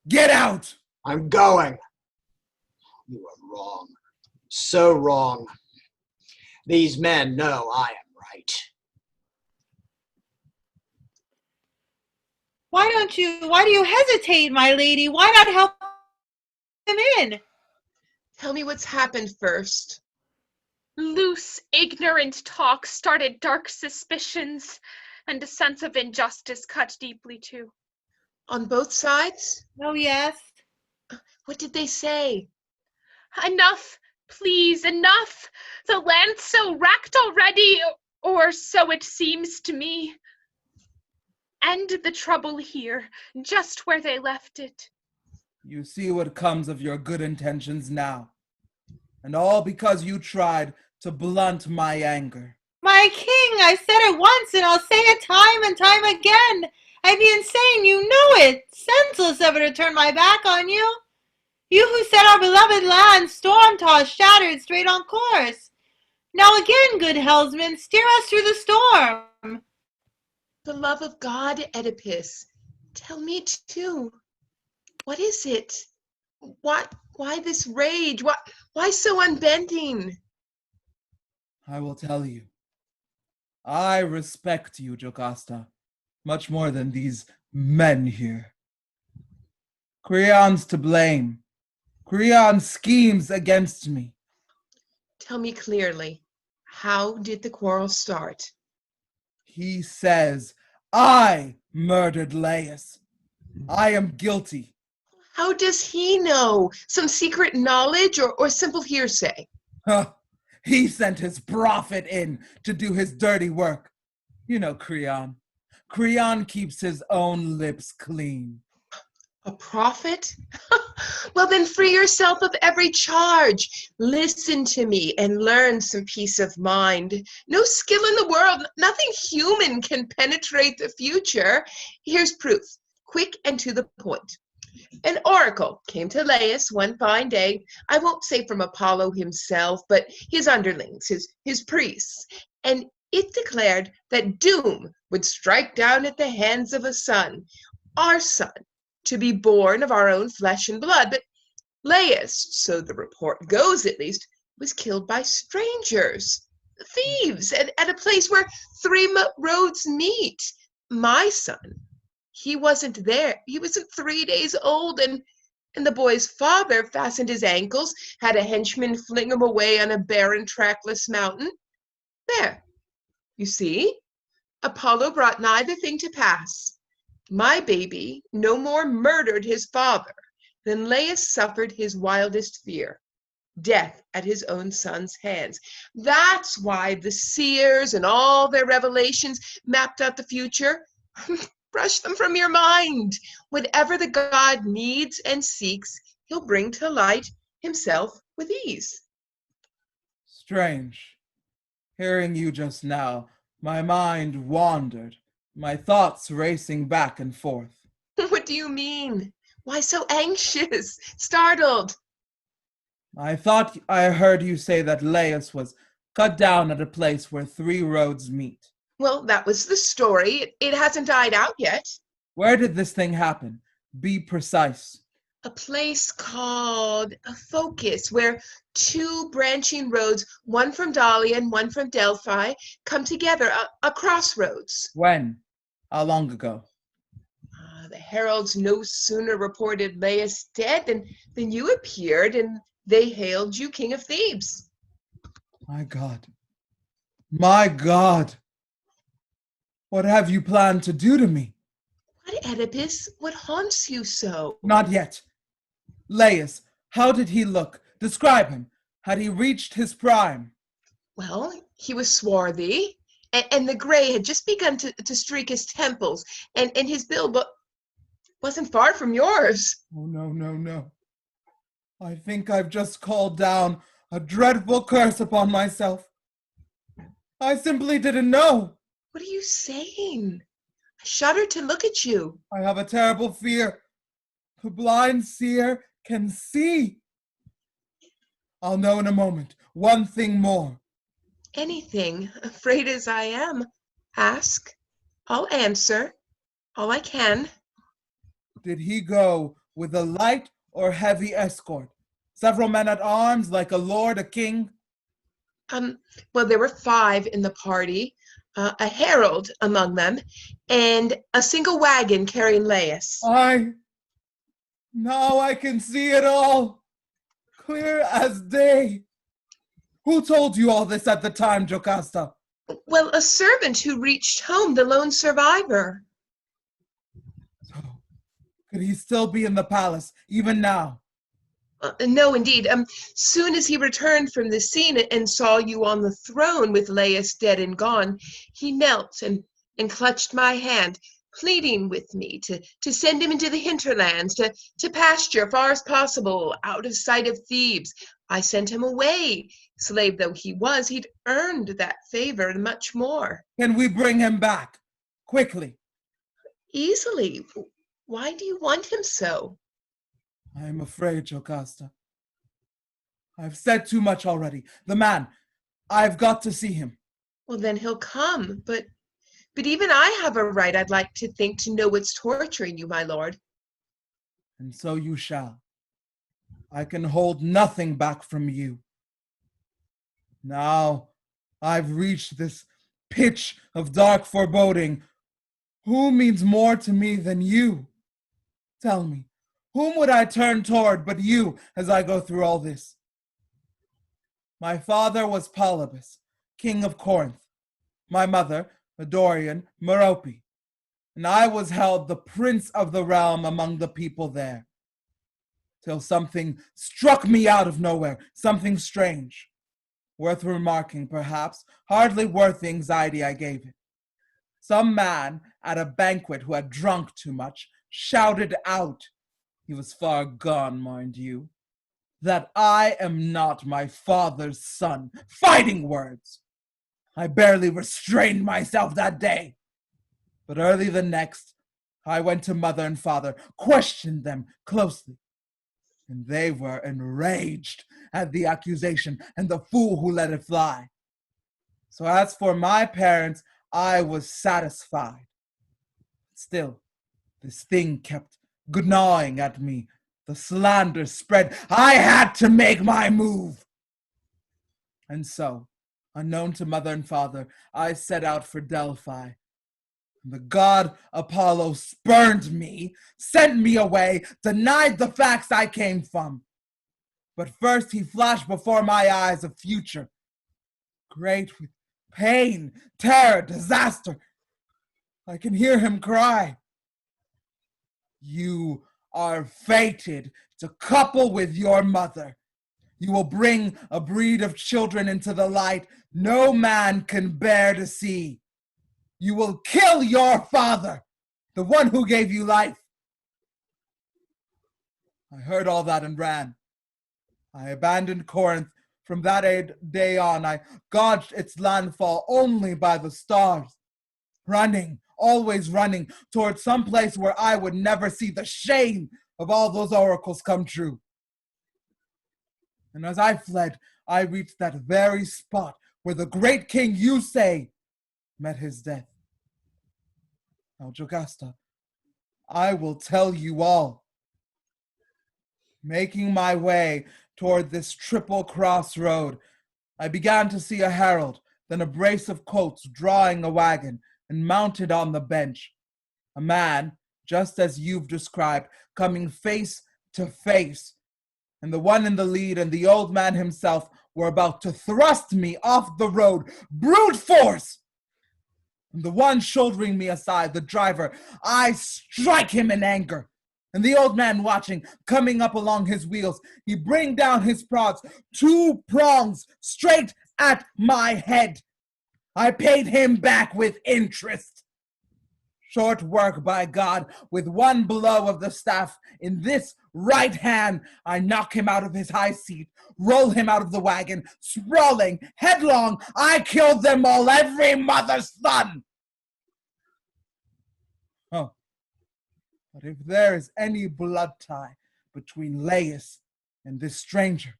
Get out! I'm going. You are wrong. So wrong. These men know I am right. Why do you hesitate, my lady? Why not help him in? Tell me what's happened first. Loose, ignorant talk started dark suspicions, and a sense of injustice cut deeply too. On both sides? Oh, yes. What did they say? Enough, please, enough. The land's so wrecked already, or so it seems to me. End the trouble here, just where they left it. You see what comes of your good intentions now. And all because you tried to blunt my anger. My king, I said it once and I'll say it time and time again. I'd be insane, you know it. Senseless ever to turn my back on you. You who set our beloved land storm-tossed, shattered, straight on course. Now again, good helmsman, steer us through the storm. The love of God, Oedipus. Tell me too. What is it? Why this rage? Why so unbending? I will tell you. I respect you, Jocasta, much more than these men here. Creon's to blame. Creon schemes against me. Tell me clearly, how did the quarrel start? He says I murdered Laius. I am guilty. How does he know? Some secret knowledge or simple hearsay? Huh. He sent his prophet in to do his dirty work. You know Creon. Creon keeps his own lips clean. A prophet? Well, then free yourself of every charge. Listen to me and learn some peace of mind. No skill in the world, nothing human can penetrate the future. Here's proof, quick and to the point. An oracle came to Laius one fine day, I won't say from Apollo himself, but his underlings, his priests, and it declared that doom would strike down at the hands of a son, our son, to be born of our own flesh and blood. But Laius, so the report goes at least, was killed by strangers, thieves, at a place where three roads meet. My son, he wasn't there. He wasn't 3 days old, and the boy's father fastened his ankles, had a henchman fling him away on a barren, trackless mountain. There, you see, Apollo brought neither thing to pass. My baby no more murdered his father than Laius suffered his wildest fear, death at his own son's hands. That's why the seers and all their revelations mapped out the future. Brush them from your mind. Whatever the god needs and seeks, he'll bring to light himself with ease. Strange. Hearing you just now, my mind wandered, my thoughts racing back and forth. What do you mean? Why so anxious, startled? I thought I heard you say that Laius was cut down at a place where three roads meet. Well, that was the story. It hasn't died out yet. Where did this thing happen? Be precise. A place called a Focus, where two branching roads, one from Dahlia and one from Delphi, come together, a crossroads. When? How long ago? The heralds no sooner reported Laius dead than you appeared, and they hailed you King of Thebes. My God. My God. What have you planned to do to me? What, Oedipus? What haunts you so? Not yet. Laius, how did he look? Describe him. Had he reached his prime? Well, he was swarthy, and the gray had just begun to streak his temples, and his build wasn't far from yours. Oh, no, no, no. I think I've just called down a dreadful curse upon myself. I simply didn't know. What are you saying? I shudder to look at you. I have a terrible fear. The blind seer can see. I'll know in a moment. One thing more. Anything, afraid as I am. Ask. I'll answer. All I can. Did he go with a light or heavy escort? Several men at arms, like a lord, a king? Well, there were 5 in the party, a herald among them, and a single wagon carrying Laius. Now I can see it all, clear as day. Who told you all this at the time, Jocasta? Well, a servant who reached home, the lone survivor. So, could he still be in the palace, even now? No, indeed. Soon as he returned from the scene and saw you on the throne with Laius dead and gone, he knelt and clutched my hand, pleading with me to send him into the hinterlands, to pasture far as possible, out of sight of Thebes. I sent him away. Slave though he was, he'd earned that favor and much more. Can we bring him back? Quickly. Easily. Why do you want him so? I am afraid, Jocasta. I've said too much already. The man, I've got to see him. Well, then he'll come, but even I have a right, I'd like to think, to know what's torturing you, my lord. And so you shall. I can hold nothing back from you. Now I've reached this pitch of dark foreboding. Who means more to me than you? Tell me, whom would I turn toward but you as I go through all this? My father was Polybus, king of Corinth. My mother, a Dorian, Merope. And I was held the prince of the realm among the people there. Till something struck me out of nowhere, something strange. Worth remarking, perhaps, hardly worth the anxiety I gave it. Some man at a banquet who had drunk too much shouted out, he was far gone, mind you, that I am not my father's son. Fighting words! I barely restrained myself that day. But early the next, I went to mother and father, questioned them closely. And they were enraged at the accusation and the fool who let it fly. So as for my parents, I was satisfied. Still, this thing kept gnawing at me. The slander spread. I had to make my move. And so, unknown to mother and father, I set out for Delphi. The god Apollo spurned me, sent me away, denied the facts I came from. But first he flashed before my eyes a future, great with pain, terror, disaster. I can hear him cry. You are fated to couple with your mother. You will bring a breed of children into the light no man can bear to see. You will kill your father, the one who gave you life. I heard all that and ran. I abandoned Corinth. From that day on, I gauged its landfall only by the stars. Running, always running, towards some place where I would never see the shame of all those oracles come true. And as I fled, I reached that very spot where the great king, you say, met his death. Now, Jocasta, I will tell you all. Making my way toward this triple crossroad, I began to see a herald, then a brace of colts drawing a wagon, and mounted on the bench, a man, just as you've described, coming face to face, and the one in the lead and the old man himself were about to thrust me off the road, brute force! And the one shouldering me aside, the driver, I strike him in anger. And the old man watching, coming up along his wheels, he bring down his prods, 2 prongs straight at my head. I paid him back with interest. Short work, by God, with one blow of the staff in this right hand, I knock him out of his high seat, roll him out of the wagon, sprawling, headlong, I killed them all, every mother's son. Oh, but if there is any blood tie between Laius and this stranger,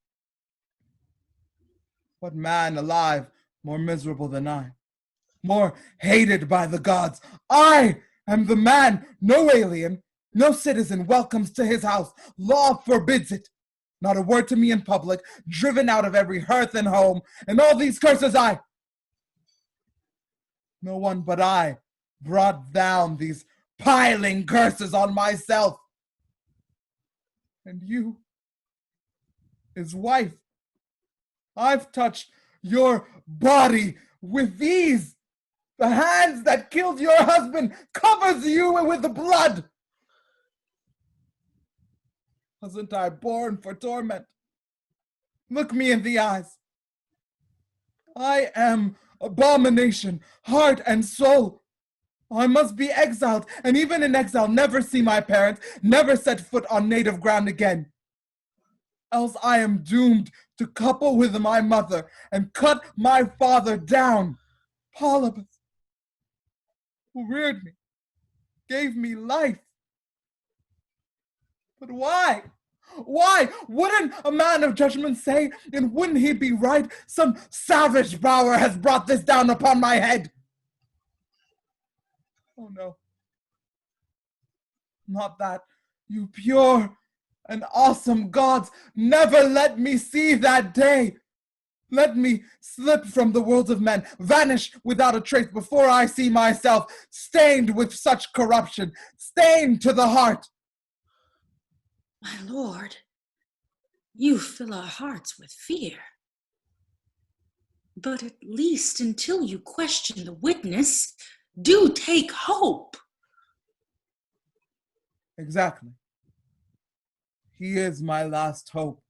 what man alive more miserable than I? More hated by the gods. I am the man no alien, no citizen welcomes to his house. Law forbids it. Not a word to me in public, driven out of every hearth and home, and all these curses no one but I brought down these piling curses on myself. And you, his wife, I've touched your body with these. The hands that killed your husband covers you with the blood. Wasn't I born for torment? Look me in the eyes. I am abomination, heart and soul. I must be exiled, and even in exile never see my parents, never set foot on native ground again. Else I am doomed to couple with my mother and cut my father down. Polybus, who reared me, gave me life. But why? Why? Wouldn't a man of judgment say, and wouldn't he be right? Some savage power has brought this down upon my head. Oh no. Not that, you pure and awesome gods, never let me see that day. Let me slip from the world of men, vanish without a trace before I see myself stained with such corruption, stained to the heart. My lord, you fill our hearts with fear. But at least until you question the witness, do take hope. Exactly. He is my last hope.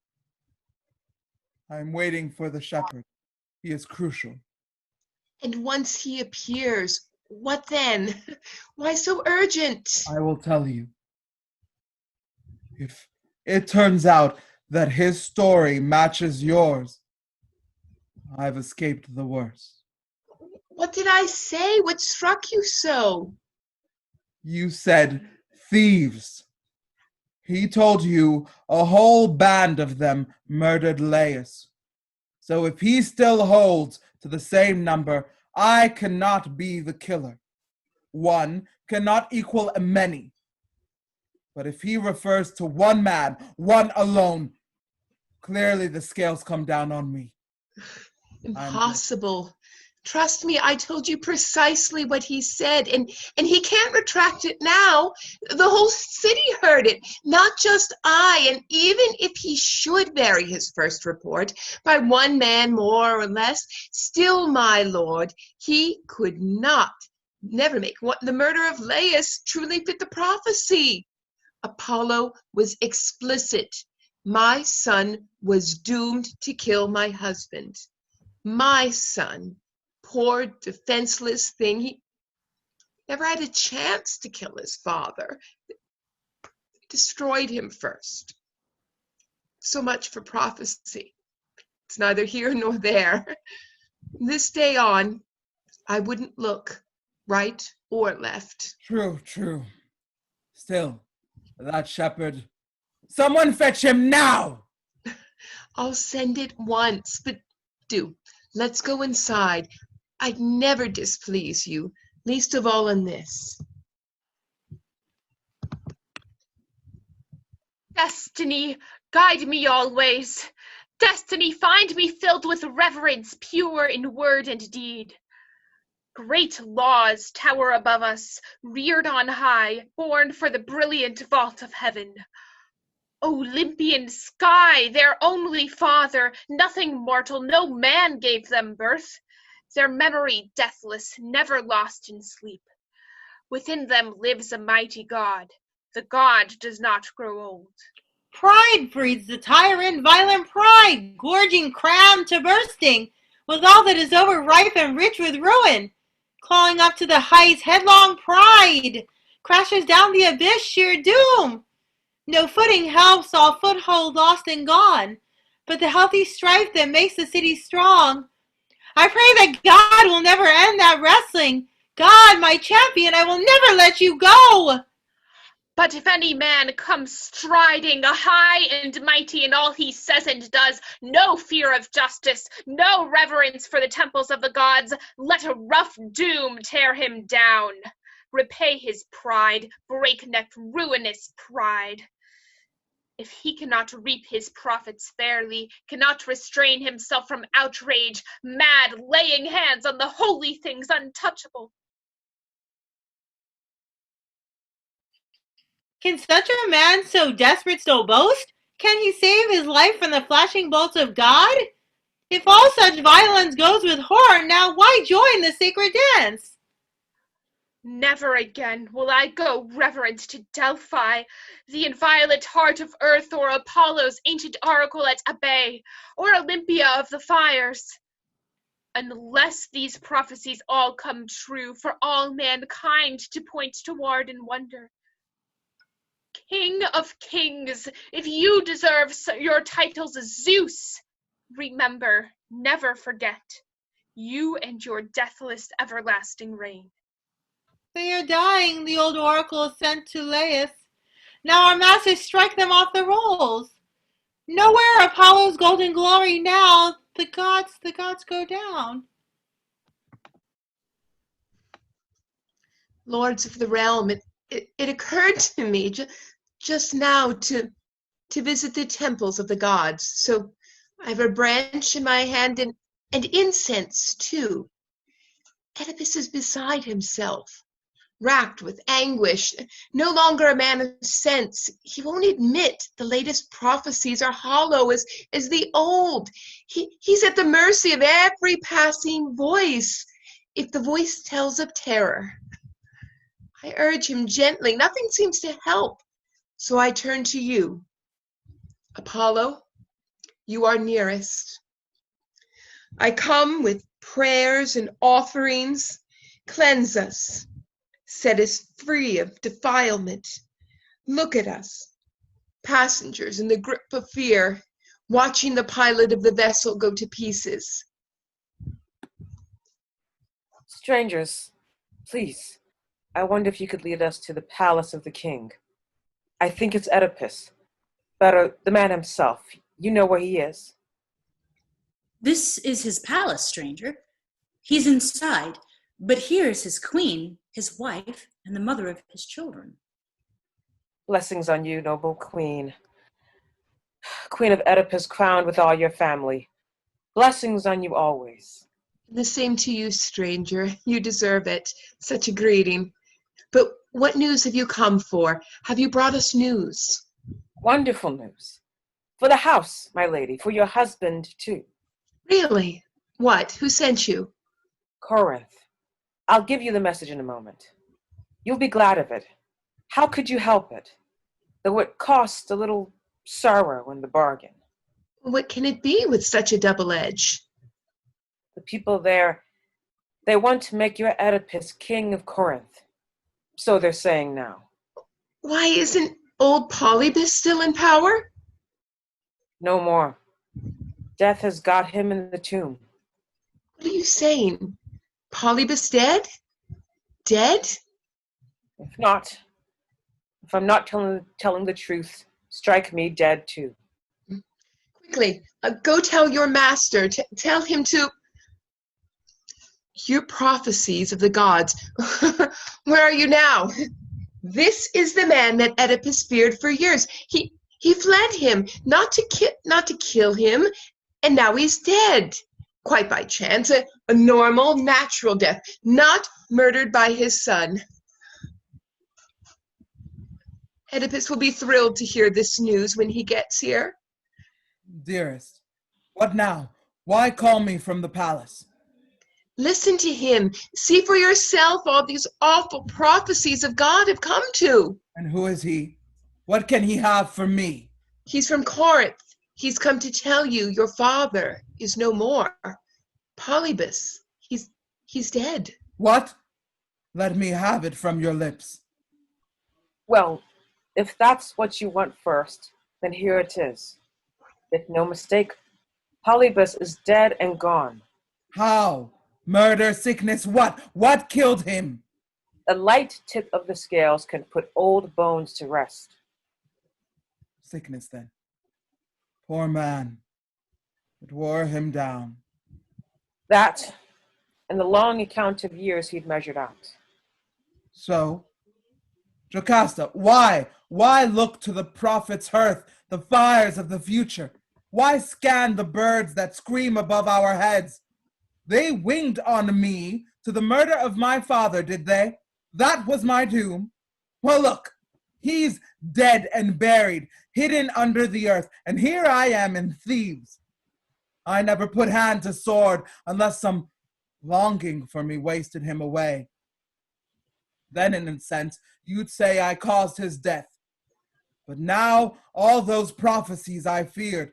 I am waiting for the shepherd. He is crucial. And once he appears, what then? Why so urgent? I will tell you. If it turns out that his story matches yours, I've escaped the worst. What did I say? What struck you so? You said thieves. He told you a whole band of them murdered Laius. So if he still holds to the same number, I cannot be the killer. One cannot equal a many. But if he refers to one man, one alone, clearly the scales come down on me. Impossible. Trust me, I told you precisely what he said, and he can't retract it now. The whole city heard it, not just I, and even if he should vary his first report by one man more or less, still, my lord, he could never make the murder of Laius truly fit the prophecy. Apollo was explicit. My son was doomed to kill my husband. My son. Poor, defenseless thing. He never had a chance to kill his father. Destroyed him first. So much for prophecy. It's neither here nor there. This day on, I wouldn't look right or left. True. Still, that shepherd, someone fetch him now! I'll send it once, but do, let's go inside. I'd never displease you, least of all in this. Destiny, guide me always. Destiny, find me filled with reverence, pure in word and deed. Great laws tower above us, reared on high, born for the brilliant vault of heaven. Olympian sky, their only father, nothing mortal, no man gave them birth. Their memory deathless, never lost in sleep. Within them lives a mighty God. The God does not grow old. Pride breeds the tyrant, violent pride, gorging crown to bursting, with all that is overripe and rich with ruin. Clawing up to the heights, headlong pride, crashes down the abyss, sheer doom. No footing helps, all foothold lost and gone, but the healthy strife that makes the city strong. I pray that God will never end that wrestling. God, my champion, I will never let you go. But if any man comes striding, high and mighty in all he says and does, no fear of justice, no reverence for the temples of the gods, let a rough doom tear him down. Repay his pride, breakneck, ruinous pride. If he cannot reap his profits fairly, cannot restrain himself from outrage, mad, laying hands on the holy things untouchable. Can such a man so desperate so boast? Can he save his life from the flashing bolts of God? If all such violence goes with horror, now why join the sacred dance? Never again will I go reverent to Delphi, the inviolate heart of earth, or Apollo's ancient oracle at Abe, or Olympia of the fires. Unless these prophecies all come true, for all mankind to point toward in wonder. King of kings, if you deserve your titles Zeus, remember, never forget, you and your deathless everlasting reign. They are dying, the old oracle sent to Laius. Now our masters strike them off the rolls. Nowhere Apollo's golden glory now, the gods go down. Lords of the realm, it occurred to me just now to visit the temples of the gods. So I have a branch in my hand and incense too. Oedipus is beside himself, racked with anguish, no longer a man of sense. He won't admit the latest prophecies are hollow as the old. He's at the mercy of every passing voice, if the voice tells of terror. I urge him gently. Nothing seems to help. So I turn to you. Apollo, you are nearest. I come with prayers and offerings. Cleanse us. Set us free of defilement. Look at us, passengers in the grip of fear, watching the pilot of the vessel go to pieces. Strangers, please. I wonder if you could lead us to the palace of the king. I think it's Oedipus. Better, the man himself. You know where he is. This is his palace, stranger. He's inside, but here is his queen, his wife, and the mother of his children. Blessings on you, noble queen. Queen of Oedipus, crowned with all your family. Blessings on you always. The same to you, stranger. You deserve it. Such a greeting. But what news have you come for? Have you brought us news? Wonderful news. For the house, my lady. For your husband, too. Really? What? Who sent you? Corinth. I'll give you the message in a moment. You'll be glad of it. How could you help it? Though it cost a little sorrow in the bargain. What can it be with such a double edge? The people there, they want to make your Oedipus king of Corinth. So they're saying now. Why isn't old Polybus still in power? No more. Death has got him in the tomb. What are you saying? Polybus dead? Dead? If I'm not telling the truth, strike me dead too. Quickly, go tell your master. Tell him to. Your prophecies of the gods. Where are you now? This is the man that Oedipus feared for years. He fled him, not to kill him, and now he's dead. Quite by chance, a normal, natural death, not murdered by his son. Oedipus will be thrilled to hear this news when he gets here. Dearest, what now? Why call me from the palace? Listen to him. See for yourself all these awful prophecies of God have come to. And who is he? What can he have for me? He's from Corinth. He's come to tell you your father is no more. Polybus, he's dead. What? Let me have it from your lips. Well, if that's what you want first, then here it is. Make no mistake, Polybus is dead and gone. How? Murder, sickness, what? What killed him? A light tip of the scales can put old bones to rest. Sickness, then. Poor man. It wore him down. That, and the long account of years he'd measured out. So, Jocasta, why? Why look to the prophet's hearth, the fires of the future? Why scan the birds that scream above our heads? They winged on me to the murder of my father, did they? That was my doom. Well, look, he's dead and buried, hidden under the earth, and here I am in Thebes. I never put hand to sword unless some longing for me wasted him away. Then, in a sense, you'd say I caused his death. But now, all those prophecies I feared,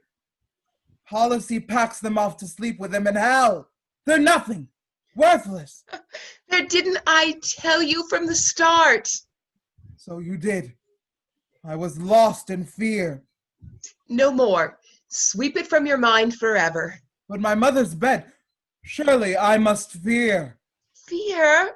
policy packs them off to sleep with him in hell. They're nothing, worthless. Didn't I tell you from the start? So you did. I was lost in fear. No more. Sweep it from your mind forever. But my mother's bed, surely I must fear. Fear?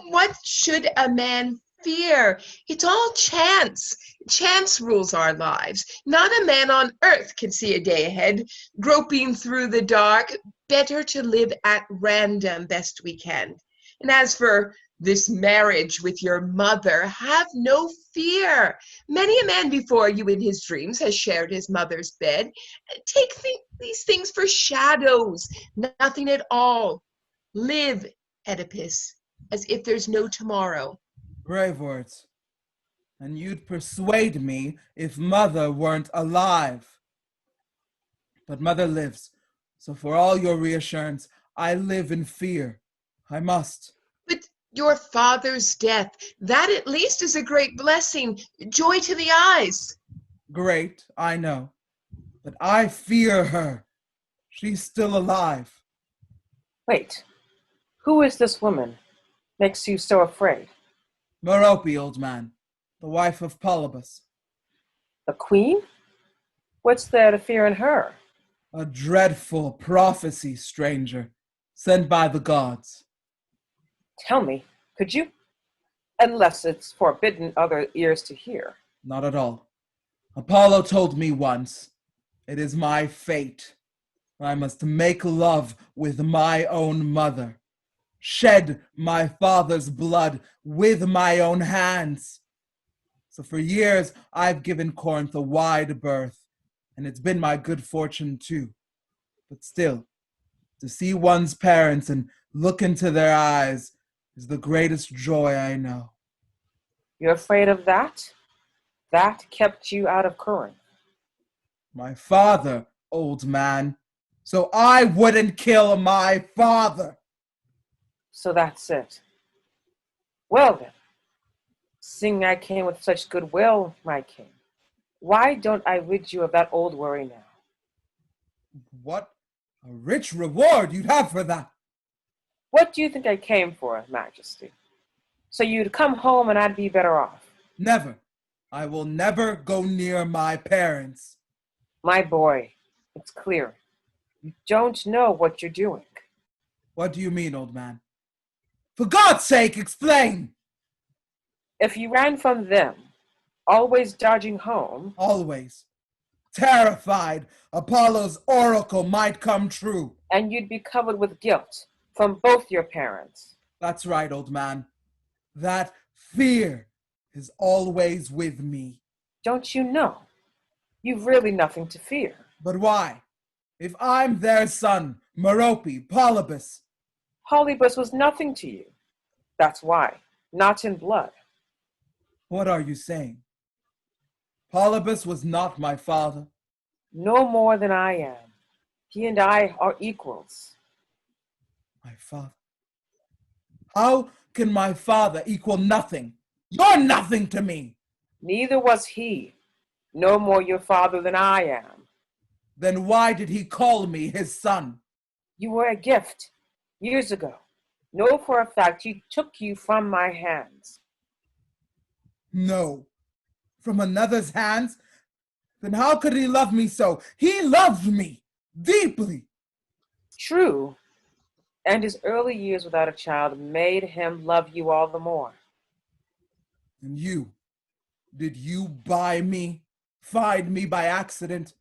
What should a man fear? It's all chance. Chance rules our lives. Not a man on earth can see a day ahead. Groping through the dark, better to live at random best we can. And as for this marriage with your mother, have no fear. Many a man before you in his dreams has shared his mother's bed. Take these things for shadows, nothing at all. Live, Oedipus, as if there's no tomorrow. Brave words. And you'd persuade me if mother weren't alive. But mother lives, so for all your reassurance, I live in fear. I must. But your father's death, that at least is a great blessing, joy to the eyes. Great, I know. But I fear her. She's still alive. Wait, who is this woman? Makes you so afraid? Merope, old man, the wife of Polybus. A queen? What's there to fear in her? A dreadful prophecy, stranger, sent by the gods. Tell me, could you? Unless it's forbidden other ears to hear. Not at all. Apollo told me once, it is my fate. I must make love with my own mother, shed my father's blood with my own hands. So for years, I've given Corinth a wide berth, and it's been my good fortune too. But still, to see one's parents and look into their eyes is the greatest joy I know. You're afraid of that? That kept you out of Corinth. My father, old man, so I wouldn't kill my father. So that's it. Well then, seeing I came with such goodwill, my king, why don't I rid you of that old worry now? What a rich reward you'd have for that. What do you think I came for, Majesty? So you'd come home and I'd be better off? Never. I will never go near my parents. My boy, it's clear. You don't know what you're doing. What do you mean, old man? For God's sake, explain! If you ran from them, always dodging home... Always. terrified Apollo's oracle might come true. And you'd be covered with guilt from both your parents. That's right, old man. That fear is always with me. Don't you know? You've really nothing to fear. But why? If I'm their son, Merope, Polybus. Polybus was nothing to you. That's why. Not in blood. What are you saying? Polybus was not my father. No more than I am. He and I are equals. My father? How can my father equal nothing? You're nothing to me. Neither was he. No more your father than I am. Then why did he call me his son? You were a gift years ago. Know for a fact he took you from my hands. No. From another's hands? Then how could he love me so? He loved me deeply. True. And his early years without a child made him love you all the more. And you? Did you buy me? Find me by accident?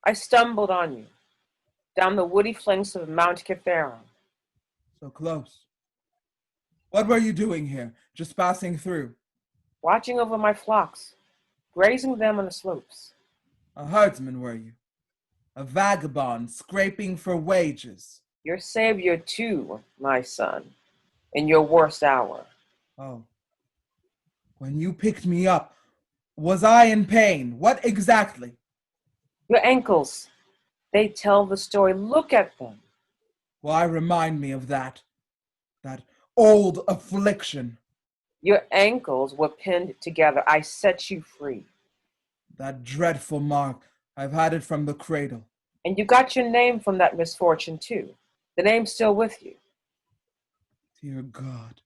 I stumbled on you, down the woody flanks of Mount Kithaeron. So close. What were you doing here? Just passing through? Watching over my flocks, grazing them on the slopes. A herdsman, were you? A vagabond, scraping for wages? Your savior, too, my son, in your worst hour. Oh. When you picked me up, was I in pain? What exactly? Your ankles, they tell the story. Look at them. Why remind me of that old affliction? Your ankles were pinned together. I set you free. That dreadful mark. I've had it from the cradle. And you got your name from that misfortune, too. The name's still with you. Dear God.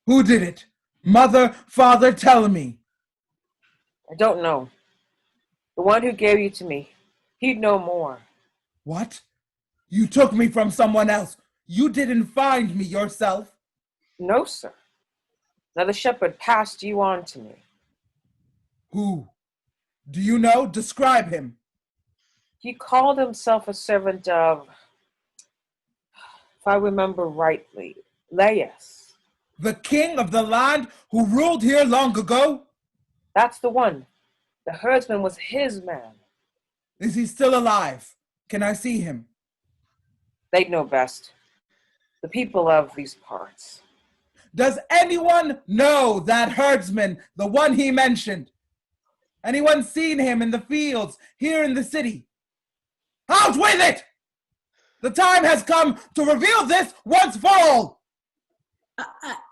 Who did it? Mother, father, tell me. I don't know. The one who gave you to me, he'd know more. What? You took me from someone else. You didn't find me yourself. No, sir. Another shepherd passed you on to me. Who? Do you know? Describe him. He called himself a servant of, if I remember rightly, Laius. The king of the land who ruled here long ago? That's the one. The herdsman was his man. Is he still alive? Can I see him? They'd know best. The people of these parts. Does anyone know that herdsman, the one he mentioned? Anyone seen him in the fields here in the city? Out with it! The time has come to reveal this once for all.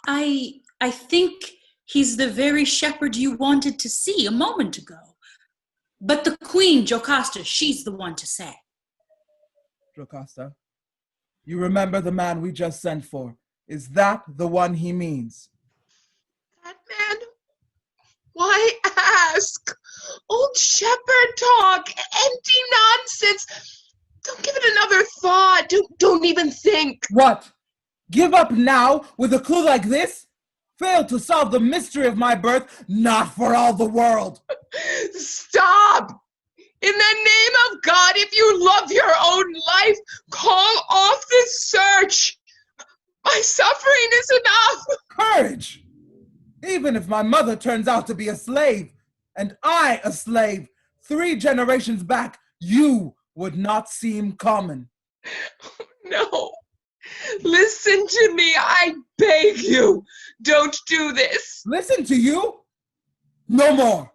I think he's the very shepherd you wanted to see a moment ago. But the queen, Jocasta, she's the one to say. Jocasta, you remember the man we just sent for? Is that the one he means? That man? Why ask? Old shepherd talk, empty nonsense. Don't give it another thought. Don't even think. What? Give up now with a clue like this? Fail to solve the mystery of my birth? Not for all the world. Stop! In the name of God, if you love your own life, call off this search. My suffering is enough. Courage! Even if my mother turns out to be a slave, and I a slave, 3 generations back, you would not seem common. No. Listen to me, I beg you. Don't do this. Listen to you? No more.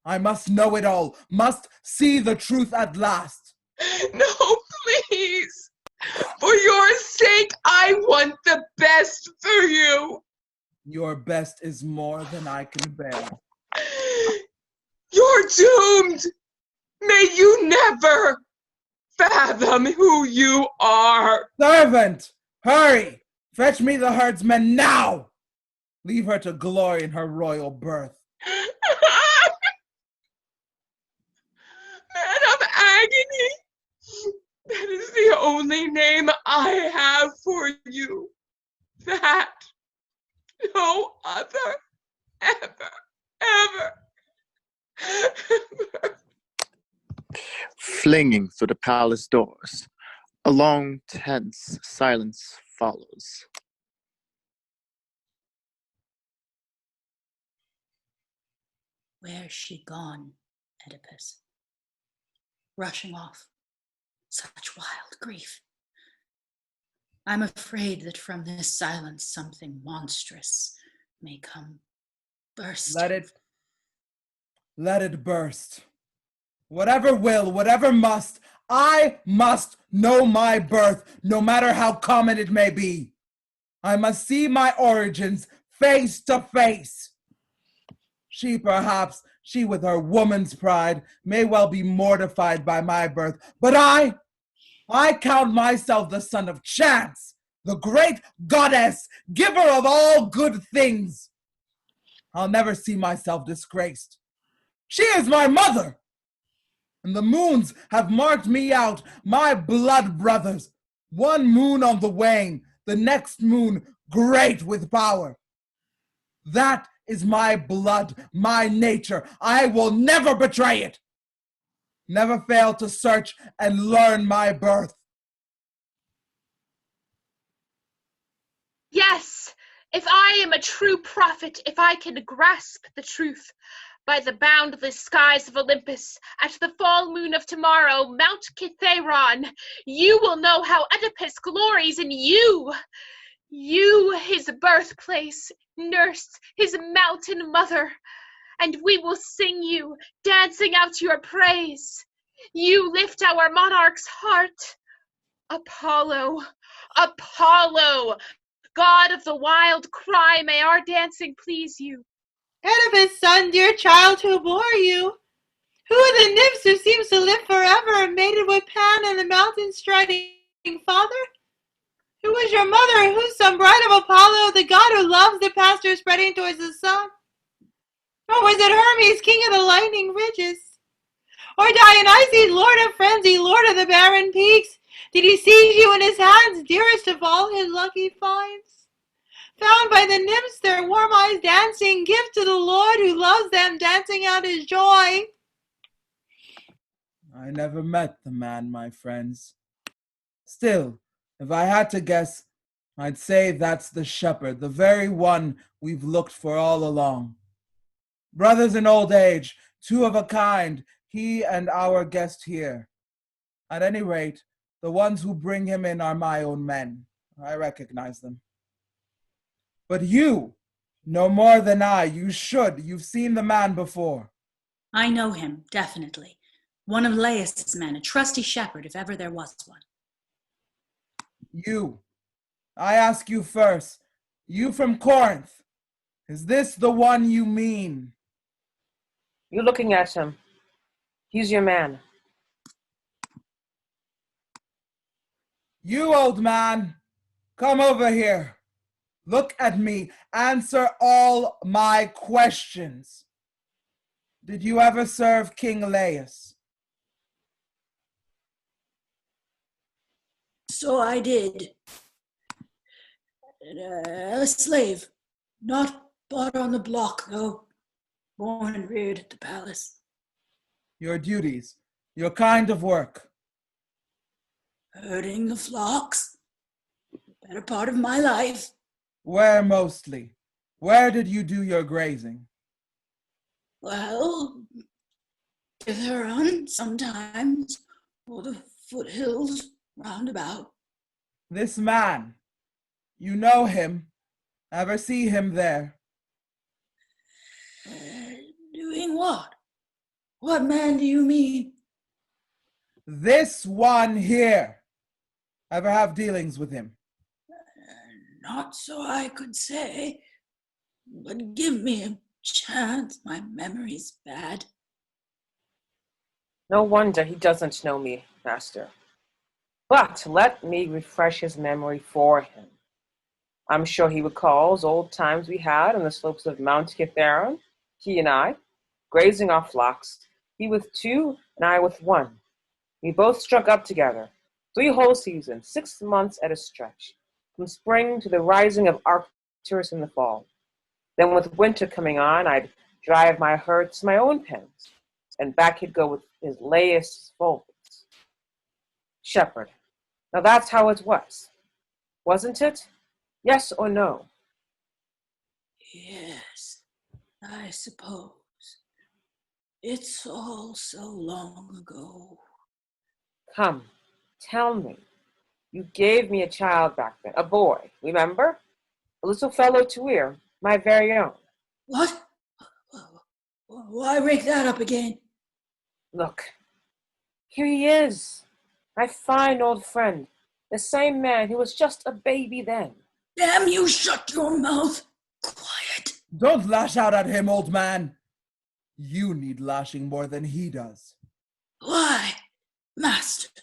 I must know it all, must see the truth at last. No, please. For your sake, I want the best for you. Your best is more than I can bear. You're doomed. May you never fathom who you are. Servant, hurry! Fetch me the herdsman now! Leave her to glory in her royal birth. Man of agony, that is the only name I have for you. That, no other, ever, ever. flinging through the palace doors. A long, tense silence follows. Where's she gone, Oedipus? Rushing off. Such wild grief. I'm afraid that from this silence something monstrous may come bursting. Let it burst. Whatever will, whatever must, I must know my birth, no matter how common it may be. I must see my origins face to face. She with her woman's pride, may well be mortified by my birth, but I count myself the son of chance, the great goddess, giver of all good things. I'll never see myself disgraced. She is my mother, and the moons have marked me out, my blood brothers. One moon on the wane, the next moon great with power. That is my blood, my nature. I will never betray it. Never fail to search and learn my birth. Yes, if I am a true prophet, if I can grasp the truth, by the boundless skies of Olympus, at the full moon of tomorrow, Mount Kithaeron, you will know how Oedipus glories in you. You, his birthplace, nurse, his mountain mother, and we will sing you, dancing out your praise. You lift our monarch's heart. Apollo, Apollo, God of the wild cry, may our dancing please you. Oedipus' son, dear child who bore you, who are the nymphs who seems to live forever, mated with Pan and the mountain-striding father? Who is your mother? Who's some bride of Apollo, the god who loves the pasture spreading towards the sun? Or was it Hermes, king of the lightning ridges? Or Dionysus, lord of frenzy, lord of the barren peaks? Did he seize you in his hands, dearest of all his lucky finds? Found by the nymphs, their warm eyes dancing, gift to the Lord who loves them, dancing out his joy. I never met the man, my friends. Still, if I had to guess, I'd say that's the shepherd, the very one we've looked for all along. Brothers in old age, two of a kind, he and our guest here. At any rate, the ones who bring him in are my own men. I recognize them. But you know more than I. You should. You've seen the man before. I know him, definitely. One of Laius' men, a trusty shepherd, if ever there was one. You. I ask you first. You from Corinth. Is this the one you mean? You're looking at him. He's your man. You, old man, come over here. Look at me. Answer all my questions. Did you ever serve King Laius? So I did. A slave, not bought on the block, though, born and reared at the palace. Your duties, your kind of work. Herding the flocks, the better part of my life. Where mostly? Where did you do your grazing? Well, Kithaeron sometimes, or the foothills round about. This man, you know him? Ever see him there? Doing what? What man do you mean? This one here. Ever have dealings with him? Not so I could say, but give me a chance. My memory's bad. No wonder he doesn't know me, master. But let me refresh his memory for him. I'm sure he recalls old times we had on the slopes of Mount Kithaeron, he and I, grazing our flocks, he with 2 and I with 1. We both struck up together, 3 whole seasons, 6 months at a stretch, from spring to the rising of Arcturus in the fall. Then with winter coming on, I'd drive my herd to my own pens, and back he'd go with his Laius folds. Shepherd, now that's how it was, wasn't it? Yes or no? Yes, I suppose. It's all so long ago. Come, tell me. You gave me a child back then, a boy, remember? A little fellow to ear, my very own. What? Why rake that up again? Look, here he is, my fine old friend, the same man who was just a baby then. Damn you, shut your mouth! Quiet! Don't lash out at him, old man. You need lashing more than he does. Why, Master,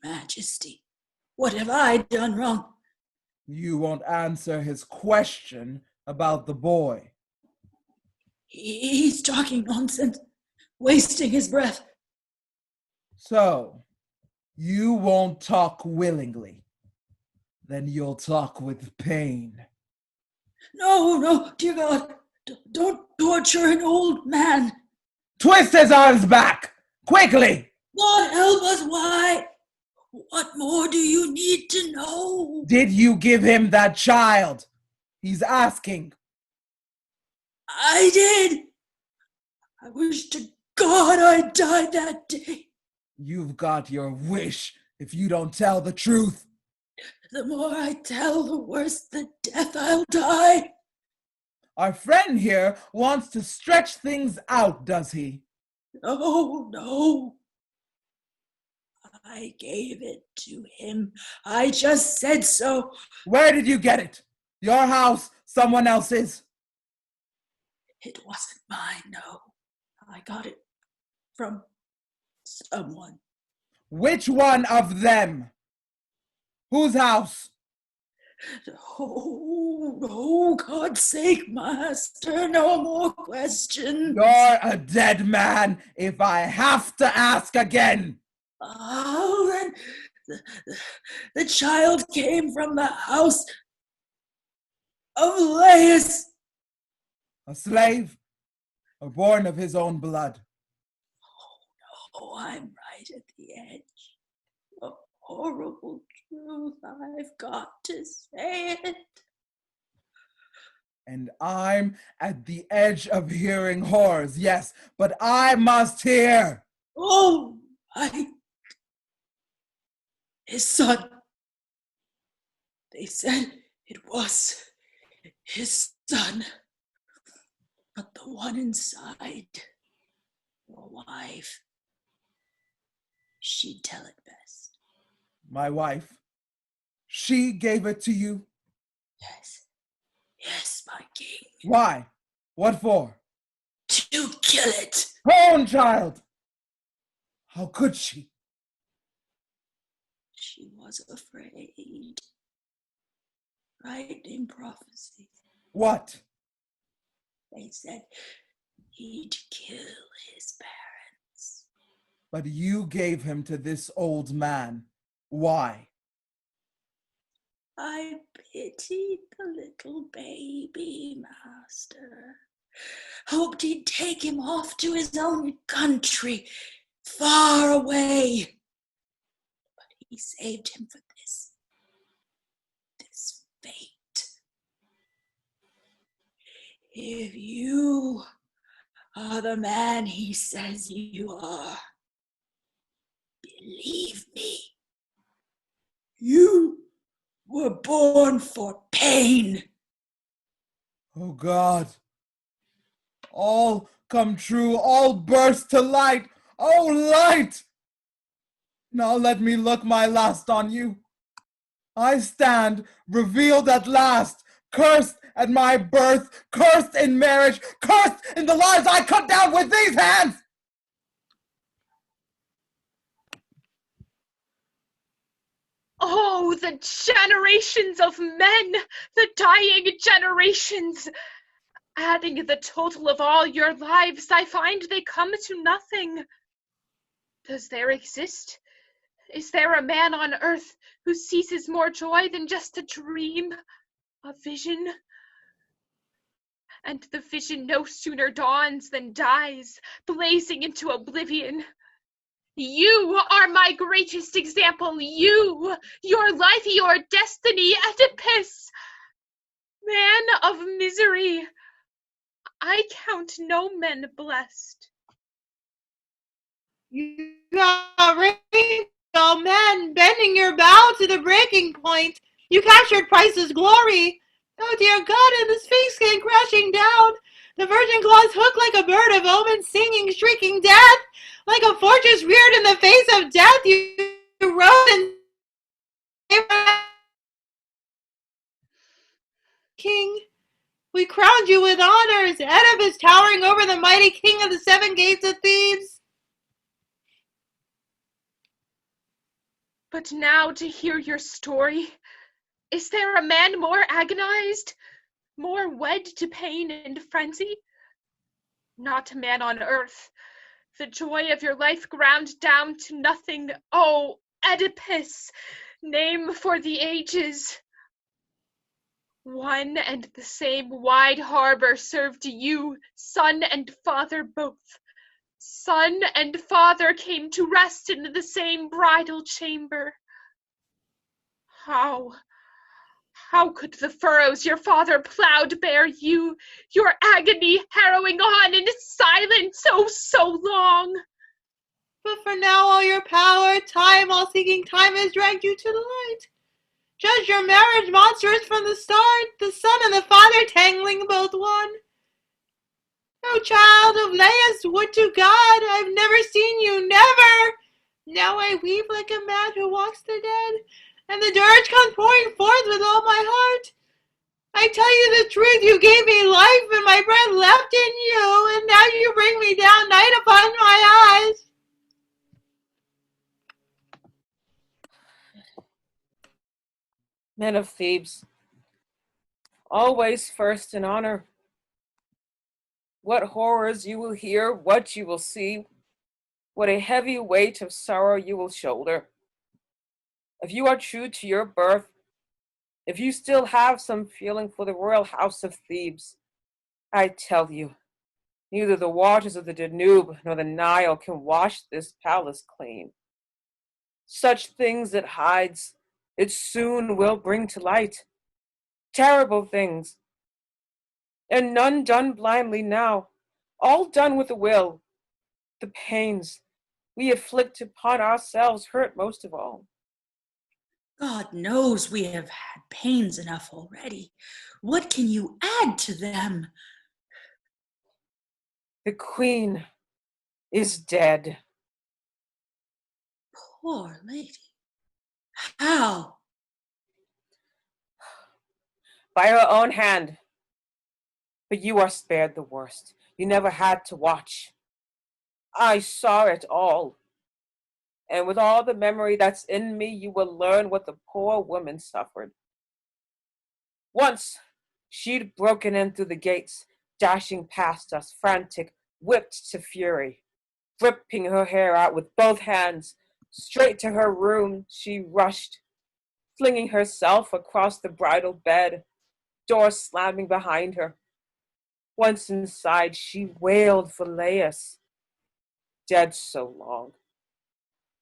Majesty, what have I done wrong? You won't answer his question about the boy. He's talking nonsense, wasting his breath. So, you won't talk willingly. Then you'll talk with pain. No, dear God, don't torture an old man. Twist his arms back! Quickly! God help us, why? What more do you need to know? Did you give him that child? He's asking. I did. I wish to God I died that day. You've got your wish if you don't tell the truth. The more I tell, the worse the death I'll die. Our friend here wants to stretch things out, does he? No. I gave it to him. I just said so. Where did you get it? Your house, someone else's? It wasn't mine, no. I got it from someone. Which one of them? Whose house? Oh, God's sake, Master, no more questions. You're a dead man if I have to ask again. Oh, then the child came from the house of Laius. A slave? Or born of his own blood? Oh, I'm right at the edge. A horrible truth. I've got to say it. And I'm at the edge of hearing horrors, yes, but I must hear. Oh, his son. They said it was his son. But the one inside, your wife, she'd tell it best. My wife, she gave it to you? Yes, my king. Why? What for? To kill it. Her own child! How could she? She was afraid. Writing prophecies. What? They said he'd kill his parents. But you gave him to this old man. Why? I pitied the little baby, Master. Hoped he'd take him off to his own country, far away. But he saved him for this fate. If you are the man he says you are, believe me, you were born for pain. Oh God. All come true, all burst to light. Oh, light! Now let me look my last on you. I stand revealed at last, cursed at my birth, cursed in marriage, cursed in the lives I cut down with these hands! Oh, the generations of men, the dying generations. Adding the total of all your lives, I find they come to nothing. Does there exist? Is there a man on earth who seizes more joy than just a dream, a vision? And the vision no sooner dawns than dies, blazing into oblivion. You are my greatest example. You, your life, your destiny, Oedipus. Man of misery, I count no men blessed. You outraged all men, bending your bow to the breaking point. You captured Price's glory. Oh dear God, and the Sphinx came crashing down. The virgin claws hooked like a bird of omen, singing, shrieking death. Like a fortress reared in the face of death, you rose and King. We crowned you with honors. Oedipus towering over the mighty king of the seven gates of Thebes. But now to hear your story, is there a man more agonized, more wed to pain and frenzy? Not a man on earth. The joy of your life ground down to nothing. Oh, Oedipus, name for the ages. One and the same wide harbor served you, son and father both. Son and father came to rest in the same bridal chamber. How could the furrows your father plowed bear you, your agony harrowing on in silence so long? But for now all your power, time, all seeking time has dragged you to the light. Judge your marriage monsters from the start, the son and the father tangling both one. O child of Laius, would to God I've never seen you, never! Now I weep like a man who walks the dead, and the dirge comes pouring forth with all my heart. I tell you the truth, you gave me life and my breath left in you, and now you bring me down night upon my eyes. Men of Thebes, always first in honor. What horrors you will hear, what you will see, what a heavy weight of sorrow you will shoulder. If you are true to your birth, if you still have some feeling for the royal house of Thebes, I tell you, neither the waters of the Danube nor the Nile can wash this palace clean. Such things it hides, it soon will bring to light. Terrible things, and none done blindly now, all done with a will. The pains we afflict upon ourselves hurt most of all. God knows we have had pains enough already. What can you add to them? The queen is dead. Poor lady. How? By her own hand. But you are spared the worst. You never had to watch. I saw it all. And with all the memory that's in me, you will learn what the poor woman suffered. Once, she'd broken in through the gates, dashing past us, frantic, whipped to fury. Ripping her hair out with both hands, straight to her room she rushed, flinging herself across the bridal bed, door slamming behind her. Once inside, she wailed for Laius, dead so long,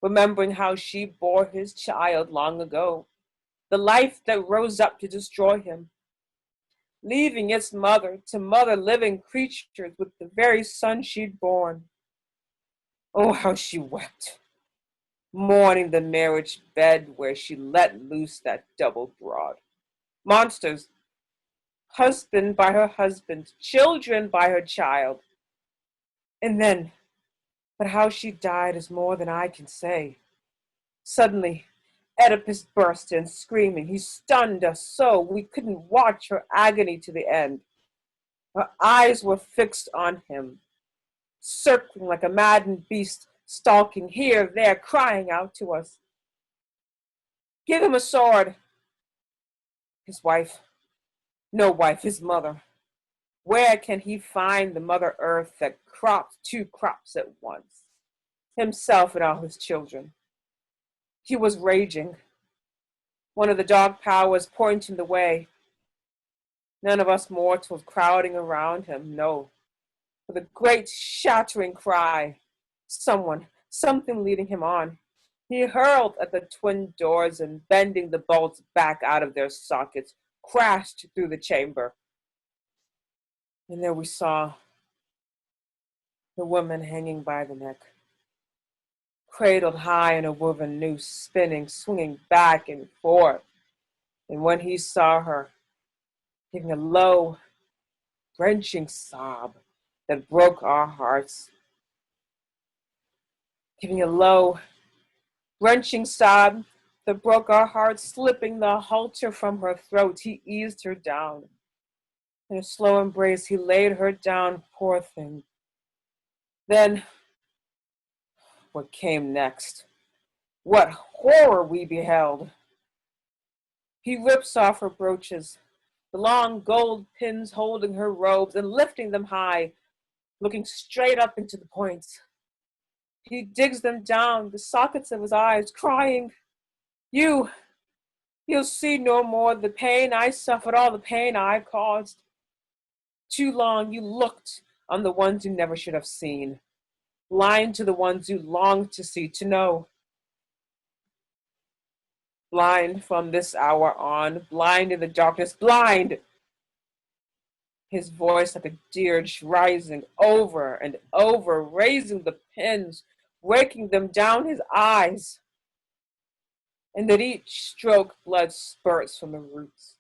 remembering how she bore his child long ago, the life that rose up to destroy him, leaving its mother to mother living creatures with the very son she'd borne. Oh, how she wept, mourning the marriage bed where she let loose that double brood. Monsters, husband by her husband, children by her child. And then, but how she died is more than I can say. Suddenly, Oedipus burst in, screaming. He stunned us so we couldn't watch her agony to the end. Her eyes were fixed on him, circling like a maddened beast, stalking here, there, crying out to us. Give him a sword. His wife. No wife, his mother. Where can he find the Mother Earth that crops two crops at once? Himself and all his children. He was raging. One of the dog powers pointing the way. None of us mortals crowding around him, no. With a great shattering cry, someone something leading him on. He hurled at the twin doors and, bending the bolts back out of their sockets, crashed through the chamber. And there we saw the woman hanging by the neck, cradled high in a woven noose, spinning, swinging back and forth. And when he saw her, giving a low, wrenching sob that broke our hearts, giving a low, wrenching sob that broke our hearts, slipping the halter from her throat, he eased her down. In a slow embrace, he laid her down, poor thing. Then, what came next? What horror we beheld! He rips off her brooches, the long gold pins holding her robes, and lifting them high, looking straight up into the points. He digs them down the sockets of his eyes, crying, You'll see no more the pain I suffered, all the pain I caused. Too long you looked on the ones you never should have seen, blind to the ones you longed to see, to know. Blind from this hour on, blind in the darkness, blind! His voice like a dirge rising over and over, raising the pins, breaking them down his eyes. And at each stroke, blood spurts from the roots,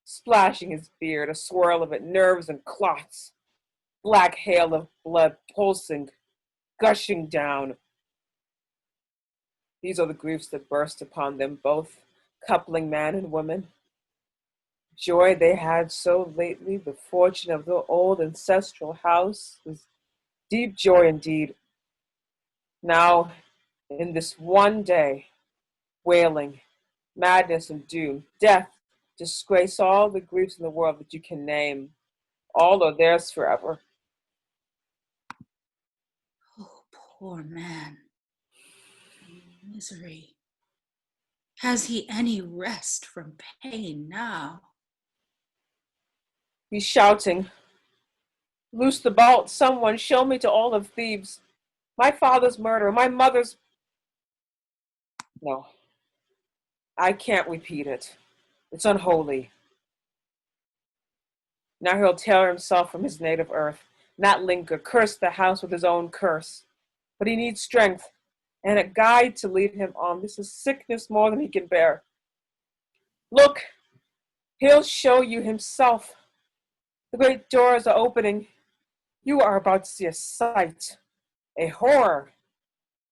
splashing his beard, a swirl of it, nerves and clots, black hail of blood pulsing, gushing down. These are the griefs that burst upon them both, coupling man and woman. Joy they had so lately, the fortune of the old ancestral house, was deep joy indeed. Now, in this one day, wailing, madness and doom, death, disgrace, all the griefs in the world that you can name, all are theirs forever. Oh, poor man. Misery. Has he any rest from pain now? He's shouting, Loose the bolt, someone, show me to all of Thebes. My father's murder, my mother's... No, I can't repeat it. It's unholy. Now he'll tear himself from his native earth, not linger, curse the house with his own curse. But he needs strength and a guide to lead him on. This is sickness more than he can bear. Look, he'll show you himself. The great doors are opening. You are about to see a sight, a horror,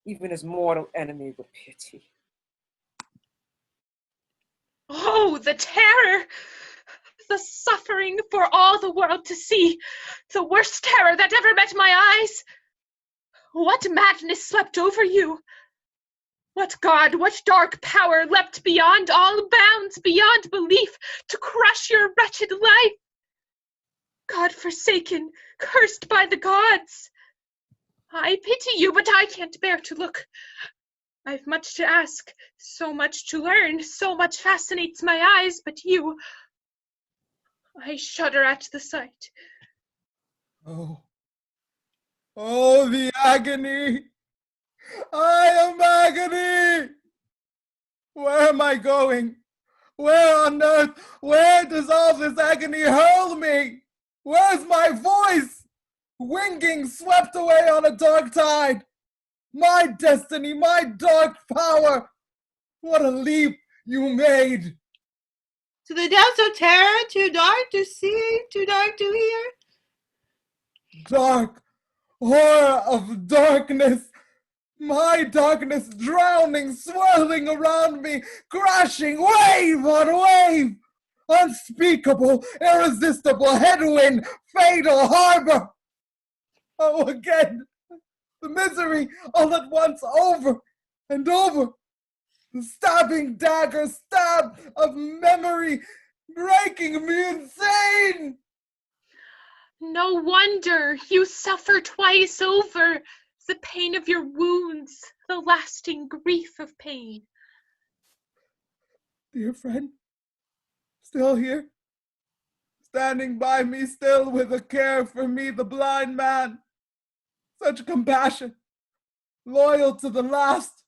even his mortal enemy would pity. Oh, the terror! The suffering for all the world to see! The worst terror that ever met my eyes! What madness swept over you? What god, what dark power leapt beyond all bounds, beyond belief, to crush your wretched life? God-forsaken, cursed by the gods! I pity you, but I can't bear to look. I've much to ask, so much to learn, so much fascinates my eyes, but you... I shudder at the sight. Oh, the agony! I am agony! Where am I going? Where on earth? Where does all this agony hurl me? Where's my voice? Winging, swept away on a dark tide. My destiny, my dark power. What a leap you made. To the depths of terror, too dark to see, too dark to hear. Dark, horror of darkness. My darkness drowning, swirling around me, crashing wave on wave. Unspeakable, irresistible headwind, fatal harbor. Oh, again, the misery all at once over and over. The stabbing dagger stab of memory, breaking me insane. No wonder you suffer twice over the pain of your wounds, the lasting grief of pain. Dear friend, still here, standing by me still with a care for me, the blind man. Such compassion, loyal to the last.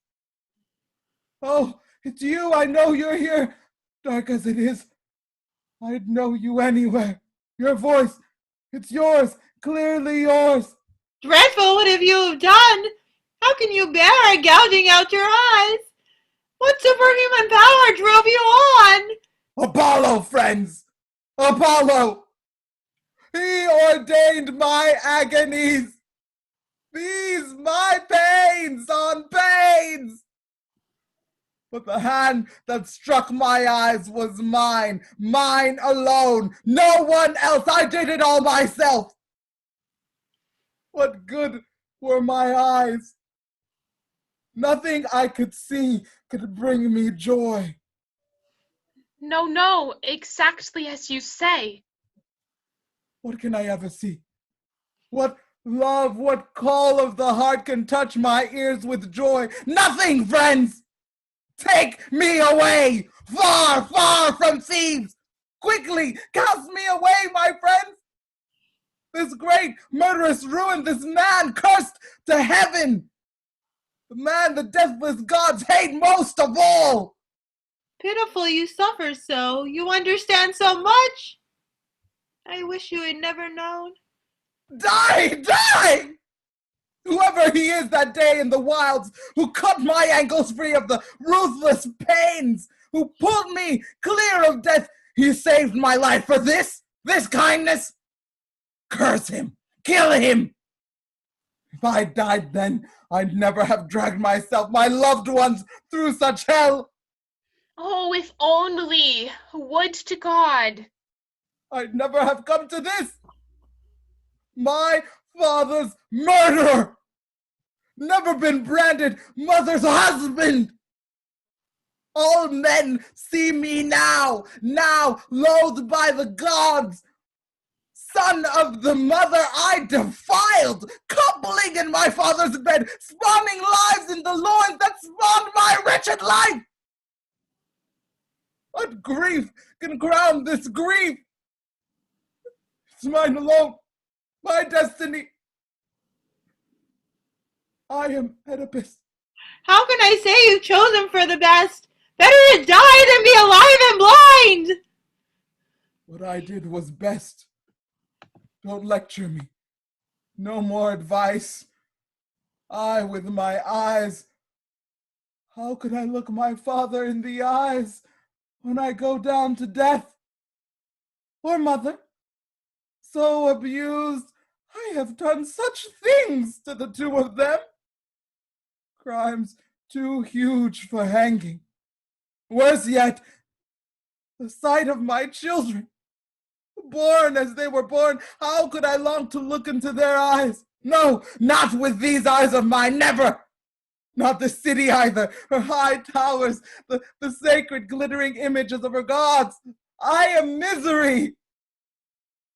Oh, it's you. I know you're here. Dark as it is, I'd know you anywhere. Your voice, it's yours, clearly yours. Dreadful, what have you done? How can you bear gouging out your eyes? What superhuman power drove you on? Apollo, friends! Apollo! He ordained my agonies! These my pains on pains! But the hand that struck my eyes was mine, mine alone, no one else. I did it all myself. What good were my eyes? Nothing I could see could bring me joy. No, exactly as you say. What can I ever see? What love, what call of the heart can touch my ears with joy? Nothing, friends! Take me away, far, far from Thebes! Quickly, cast me away, my friends! This great murderous ruin, this man cursed to heaven! The man the deathless gods hate most of all! Pitiful you suffer so. You understand so much. I wish you had never known. Die! Die! Whoever he is that day in the wilds, who cut my ankles free of the ruthless pains, who pulled me clear of death, he saved my life for this kindness. Curse him! Kill him! If I died then, I'd never have dragged myself, my loved ones, through such hell. Oh, if only! Would to God! I'd never have come to this. My father's murderer! Never been branded mother's husband! All men see me now, loathed by the gods. Son of the mother I defiled, coupling in my father's bed, spawning lives in the loins that spawned my wretched life. What grief can crown this grief? It's mine alone, my destiny. I am Oedipus. How can I say you've chosen for the best? Better to die than be alive and blind! What I did was best. Don't lecture me. No more advice. I with my eyes. How could I look my father in the eyes when I go down to death? Or mother, so abused, I have done such things to the two of them. Crimes too huge for hanging. Worse yet, the sight of my children, born as they were born, how could I long to look into their eyes? No, not with these eyes of mine, never! Not the city either, her high towers, the sacred glittering images of her gods. I am misery.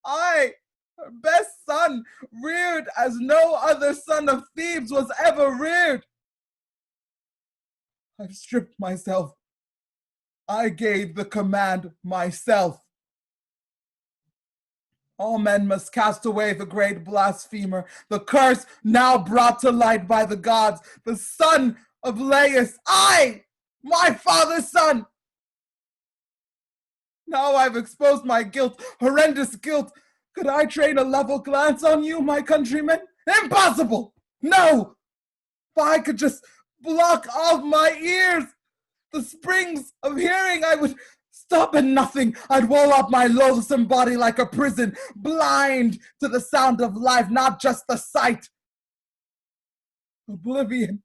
I, her best son, reared as no other son of Thebes was ever reared. I've stripped myself. I gave the command myself. All men must cast away the great blasphemer, the curse now brought to light by the gods, the son of Laius, I, my father's son. Now I've exposed my guilt, horrendous guilt. Could I train a level glance on you, my countrymen? Impossible! No! If I could just block off my ears, the springs of hearing, I would stop at nothing. I'd wall up my loathsome body like a prison, blind to the sound of life, not just the sight. Oblivion.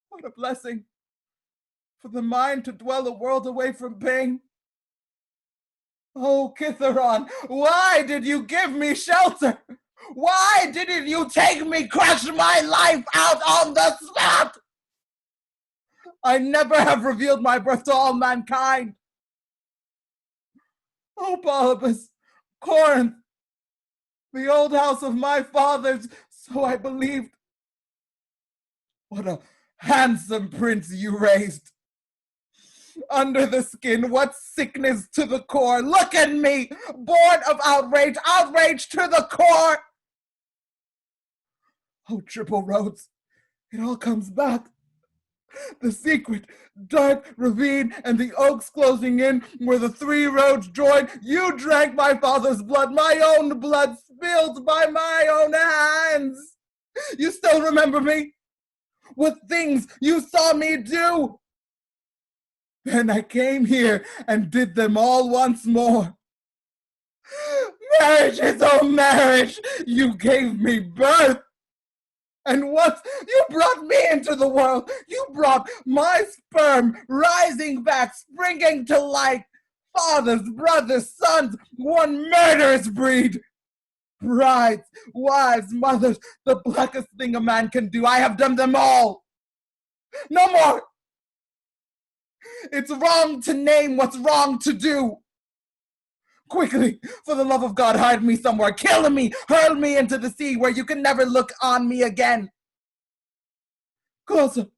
What a blessing for the mind to dwell a world away from pain. Oh, Kithaeron, why did you give me shelter? Why didn't you take me, crush my life out on the spot? I never have revealed my birth to all mankind. Oh, Polybus, Corinth, the old house of my fathers, so I believed. What a handsome prince you raised. Under the skin, what sickness to the core. Look at me, born of outrage, outrage to the core. Oh, triple roads, It all comes back. The secret, dark ravine and the oaks closing in where the three roads join. You drank my father's blood, my own blood spilled by my own hands. You still remember me? What things you saw me do? Then I came here and did them all once more. Marriage is oh marriage, you gave me birth. And once you brought me into the world, you brought my sperm rising back, springing to light. Fathers, brothers, sons, one murderous breed. Brides, wives, mothers, the blackest thing a man can do. I have done them all. No more. It's wrong to name what's wrong to do. Quickly, for the love of God, hide me somewhere. Kill me, hurl me into the sea where you can never look on me again. Closer.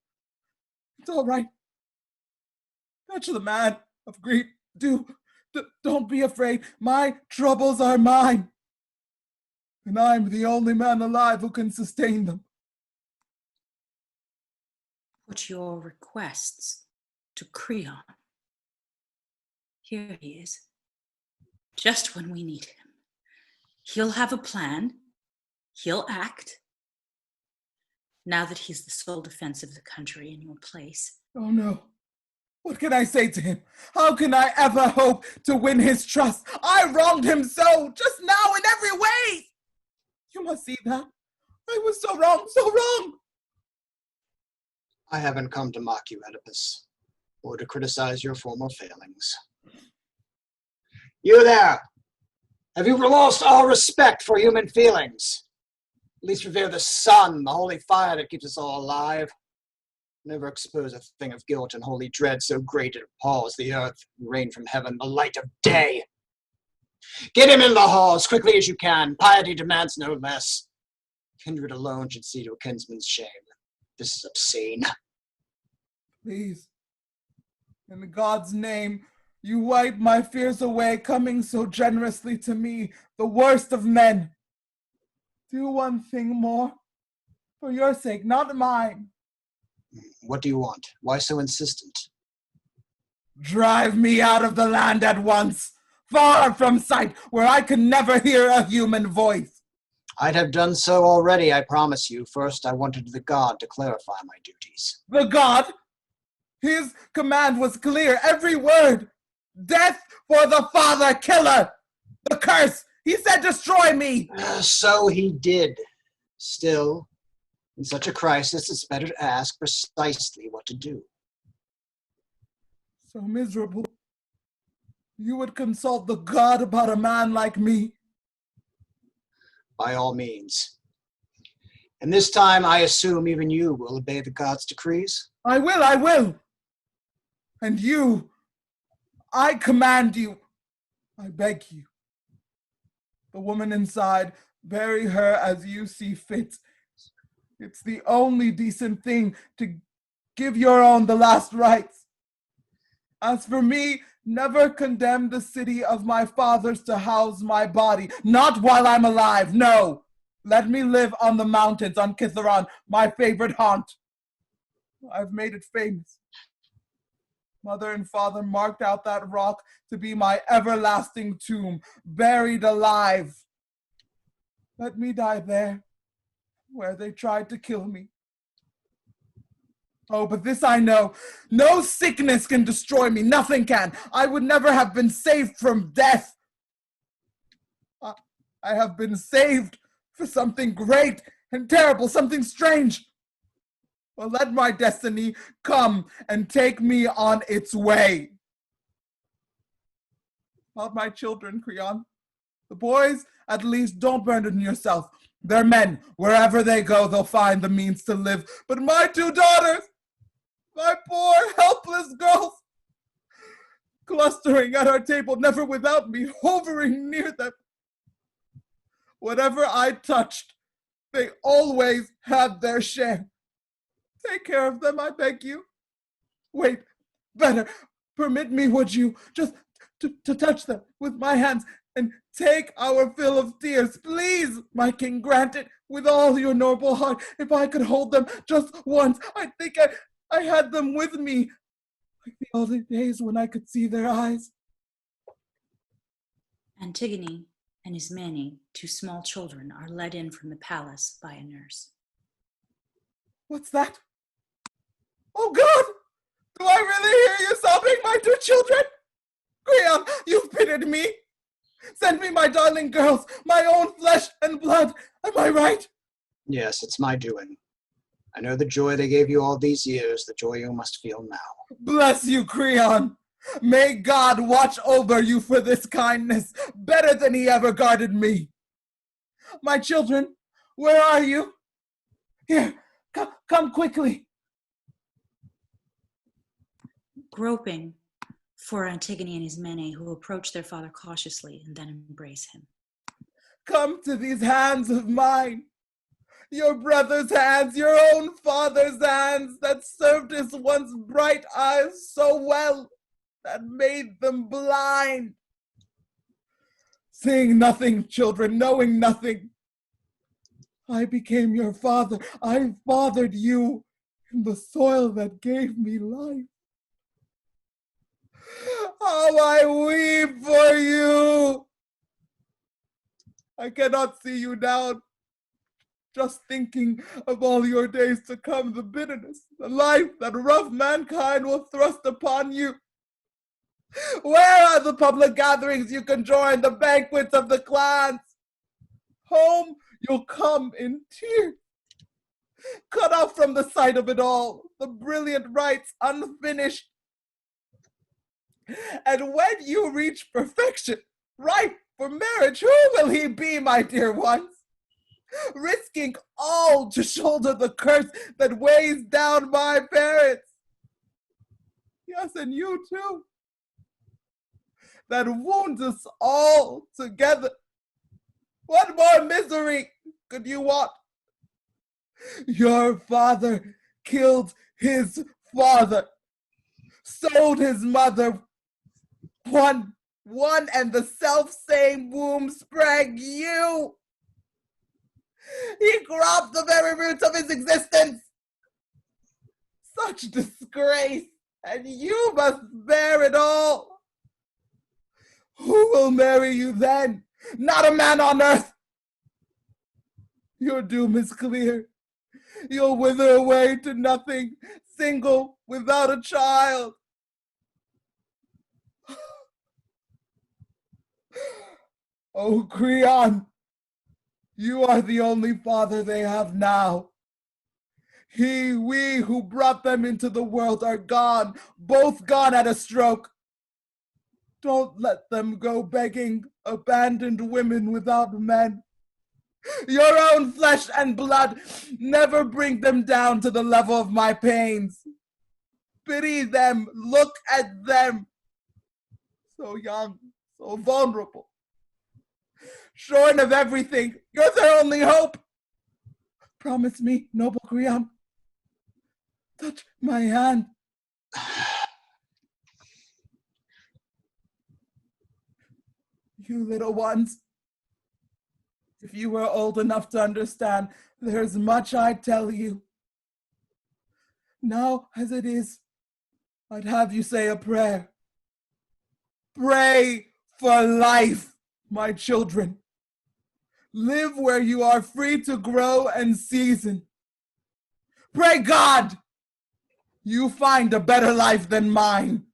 It's all right. Touch the man of grief. Don't be afraid. My troubles are mine. And I'm the only man alive who can sustain them. Put your requests to Creon. Here he is. Just when we need him. He'll have a plan. He'll act. Now that he's the sole defense of the country in your place. Oh no. What can I say to him? How can I ever hope to win his trust? I wronged him so, just now in every way. You must see that. I was so wrong, so wrong. I haven't come to mock you, Oedipus, or to criticize your former failings. You there! Have you lost all respect for human feelings? At least revere the sun, the holy fire that keeps us all alive. Never expose a thing of guilt and holy dread so great it appalls the earth, and rain from heaven the light of day. Get him in the hall as quickly as you can. Piety demands no less. Kindred alone should see to a kinsman's shame. This is obscene. Please, in God's name, you wipe my fears away, coming so generously to me, the worst of men. Do one thing more, for your sake, not mine. What do you want? Why so insistent? Drive me out of the land at once, far from sight, where I can never hear a human voice. I'd have done so already, I promise you. First, I wanted the god to clarify my duties. The god? His command was clear, every word. Death for the father killer. The curse. He said destroy me. So he did. Still, in such a crisis, it's better to ask precisely what to do. So miserable. You would consult the god about a man like me? By all means. And this time, I assume even you will obey the god's decrees? I will. And you, I command you, I beg you. The woman inside, bury her as you see fit. It's the only decent thing to give your own the last rites. As for me, never condemn the city of my fathers to house my body. Not while I'm alive, no. Let me live on the mountains, on Kithaeron, my favorite haunt. I've made it famous. Mother and father marked out that rock to be my everlasting tomb, buried alive. Let me die there, where they tried to kill me. Oh, but this I know. No sickness can destroy me. Nothing can. I would never have been saved from death. I have been saved for something great and terrible, something strange. Well, let my destiny come and take me on its way. About my children, Creon. The boys, at least, don't burden yourself. They're men. Wherever they go, they'll find the means to live. But my two daughters, my poor, helpless girls, clustering at our table, never without me, hovering near them. Whatever I touched, they always had their share. Take care of them, I beg you. Wait, better, permit me, would you, just to touch them with my hands and take our fill of tears. Please, my king, grant it with all your noble heart. If I could hold them just once, I think I had them with me, like the old days when I could see their eyes. Antigone and Ismene, two small children, are led in from the palace by a nurse. What's that? Oh God! Do I really hear you sobbing, my two children? Creon, you've pitied me. Send me my darling girls, my own flesh and blood. Am I right? Yes, it's my doing. I know the joy they gave you all these years, the joy you must feel now. Bless you, Creon. May God watch over you for this kindness, better than he ever guarded me. My children, where are you? Here, come quickly. Groping for Antigone and Ismene, who approach their father cautiously and then embrace him. Come to these hands of mine, your brother's hands, your own father's hands that served his once bright eyes so well, that made them blind. Seeing nothing, children, knowing nothing, I became your father. I fathered you in the soil that gave me life. How I weep for you! I cannot see you now. Just thinking of all your days to come, the bitterness, the life that rough mankind will thrust upon you. Where are the public gatherings you can join, the banquets of the clans? Home you'll come in tears, cut off from the sight of it all, the brilliant rites unfinished. And when you reach perfection, ripe for marriage, who will he be, my dear ones? Risking all to shoulder the curse that weighs down my parents. Yes, and you too. That wounds us all together. What more misery could you want? Your father killed his father, sold his mother. One and the self-same womb sprang you. He cropped the very roots of his existence. Such disgrace, and you must bear it all. Who will marry you then? Not a man on earth. Your doom is clear. You'll wither away to nothing, single, without a child. Oh, Creon, you are the only father they have now. We who brought them into the world are gone, both gone at a stroke. Don't let them go begging, abandoned women without men. Your own flesh and blood, never bring them down to the level of my pains. Pity them, look at them. So young, so vulnerable. Shorn of everything, you're their only hope. Promise me, noble Creon. Touch my hand. You little ones, if you were old enough to understand, there's much I'd tell you. Now, as it is, I'd have you say a prayer. Pray for life, my children. Live where you are free to grow and season. Pray God you find a better life than mine,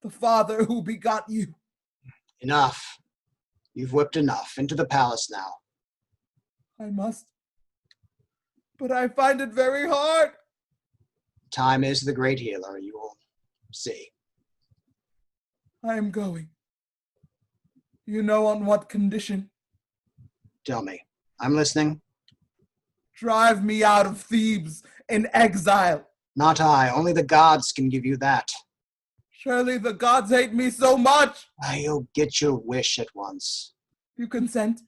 the father who begot you. Enough. You've whipped enough. Into the palace now. I must, but I find it very hard. Time is the great healer, you will see. I am going. You know on what condition? Tell me. I'm listening. Drive me out of Thebes in exile. Not I. Only the gods can give you that. Surely the gods hate me so much. You'll get your wish at once. You consent?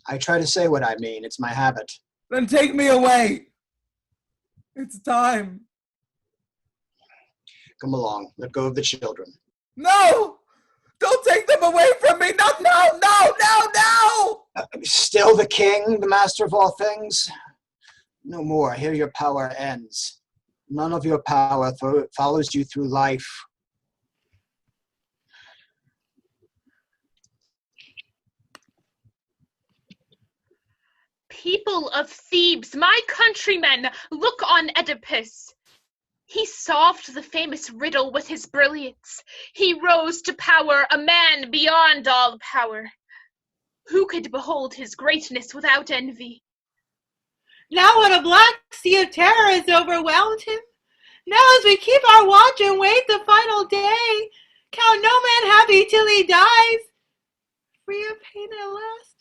I try to say what I mean. It's my habit. Then take me away. It's time. Come along. Let go of the children. No! Don't take them away from me! No, no, no, no, no! Still the king, the master of all things? No more. Here your power ends. None of your power follows you through life. People of Thebes, my countrymen, look on Oedipus. He solved the famous riddle with his brilliance. He rose to power, a man beyond all power. Who could behold his greatness without envy? Now when a black sea of terror has overwhelmed him, now as we keep our watch and wait the final day, count no man happy till he dies, free of pain at last.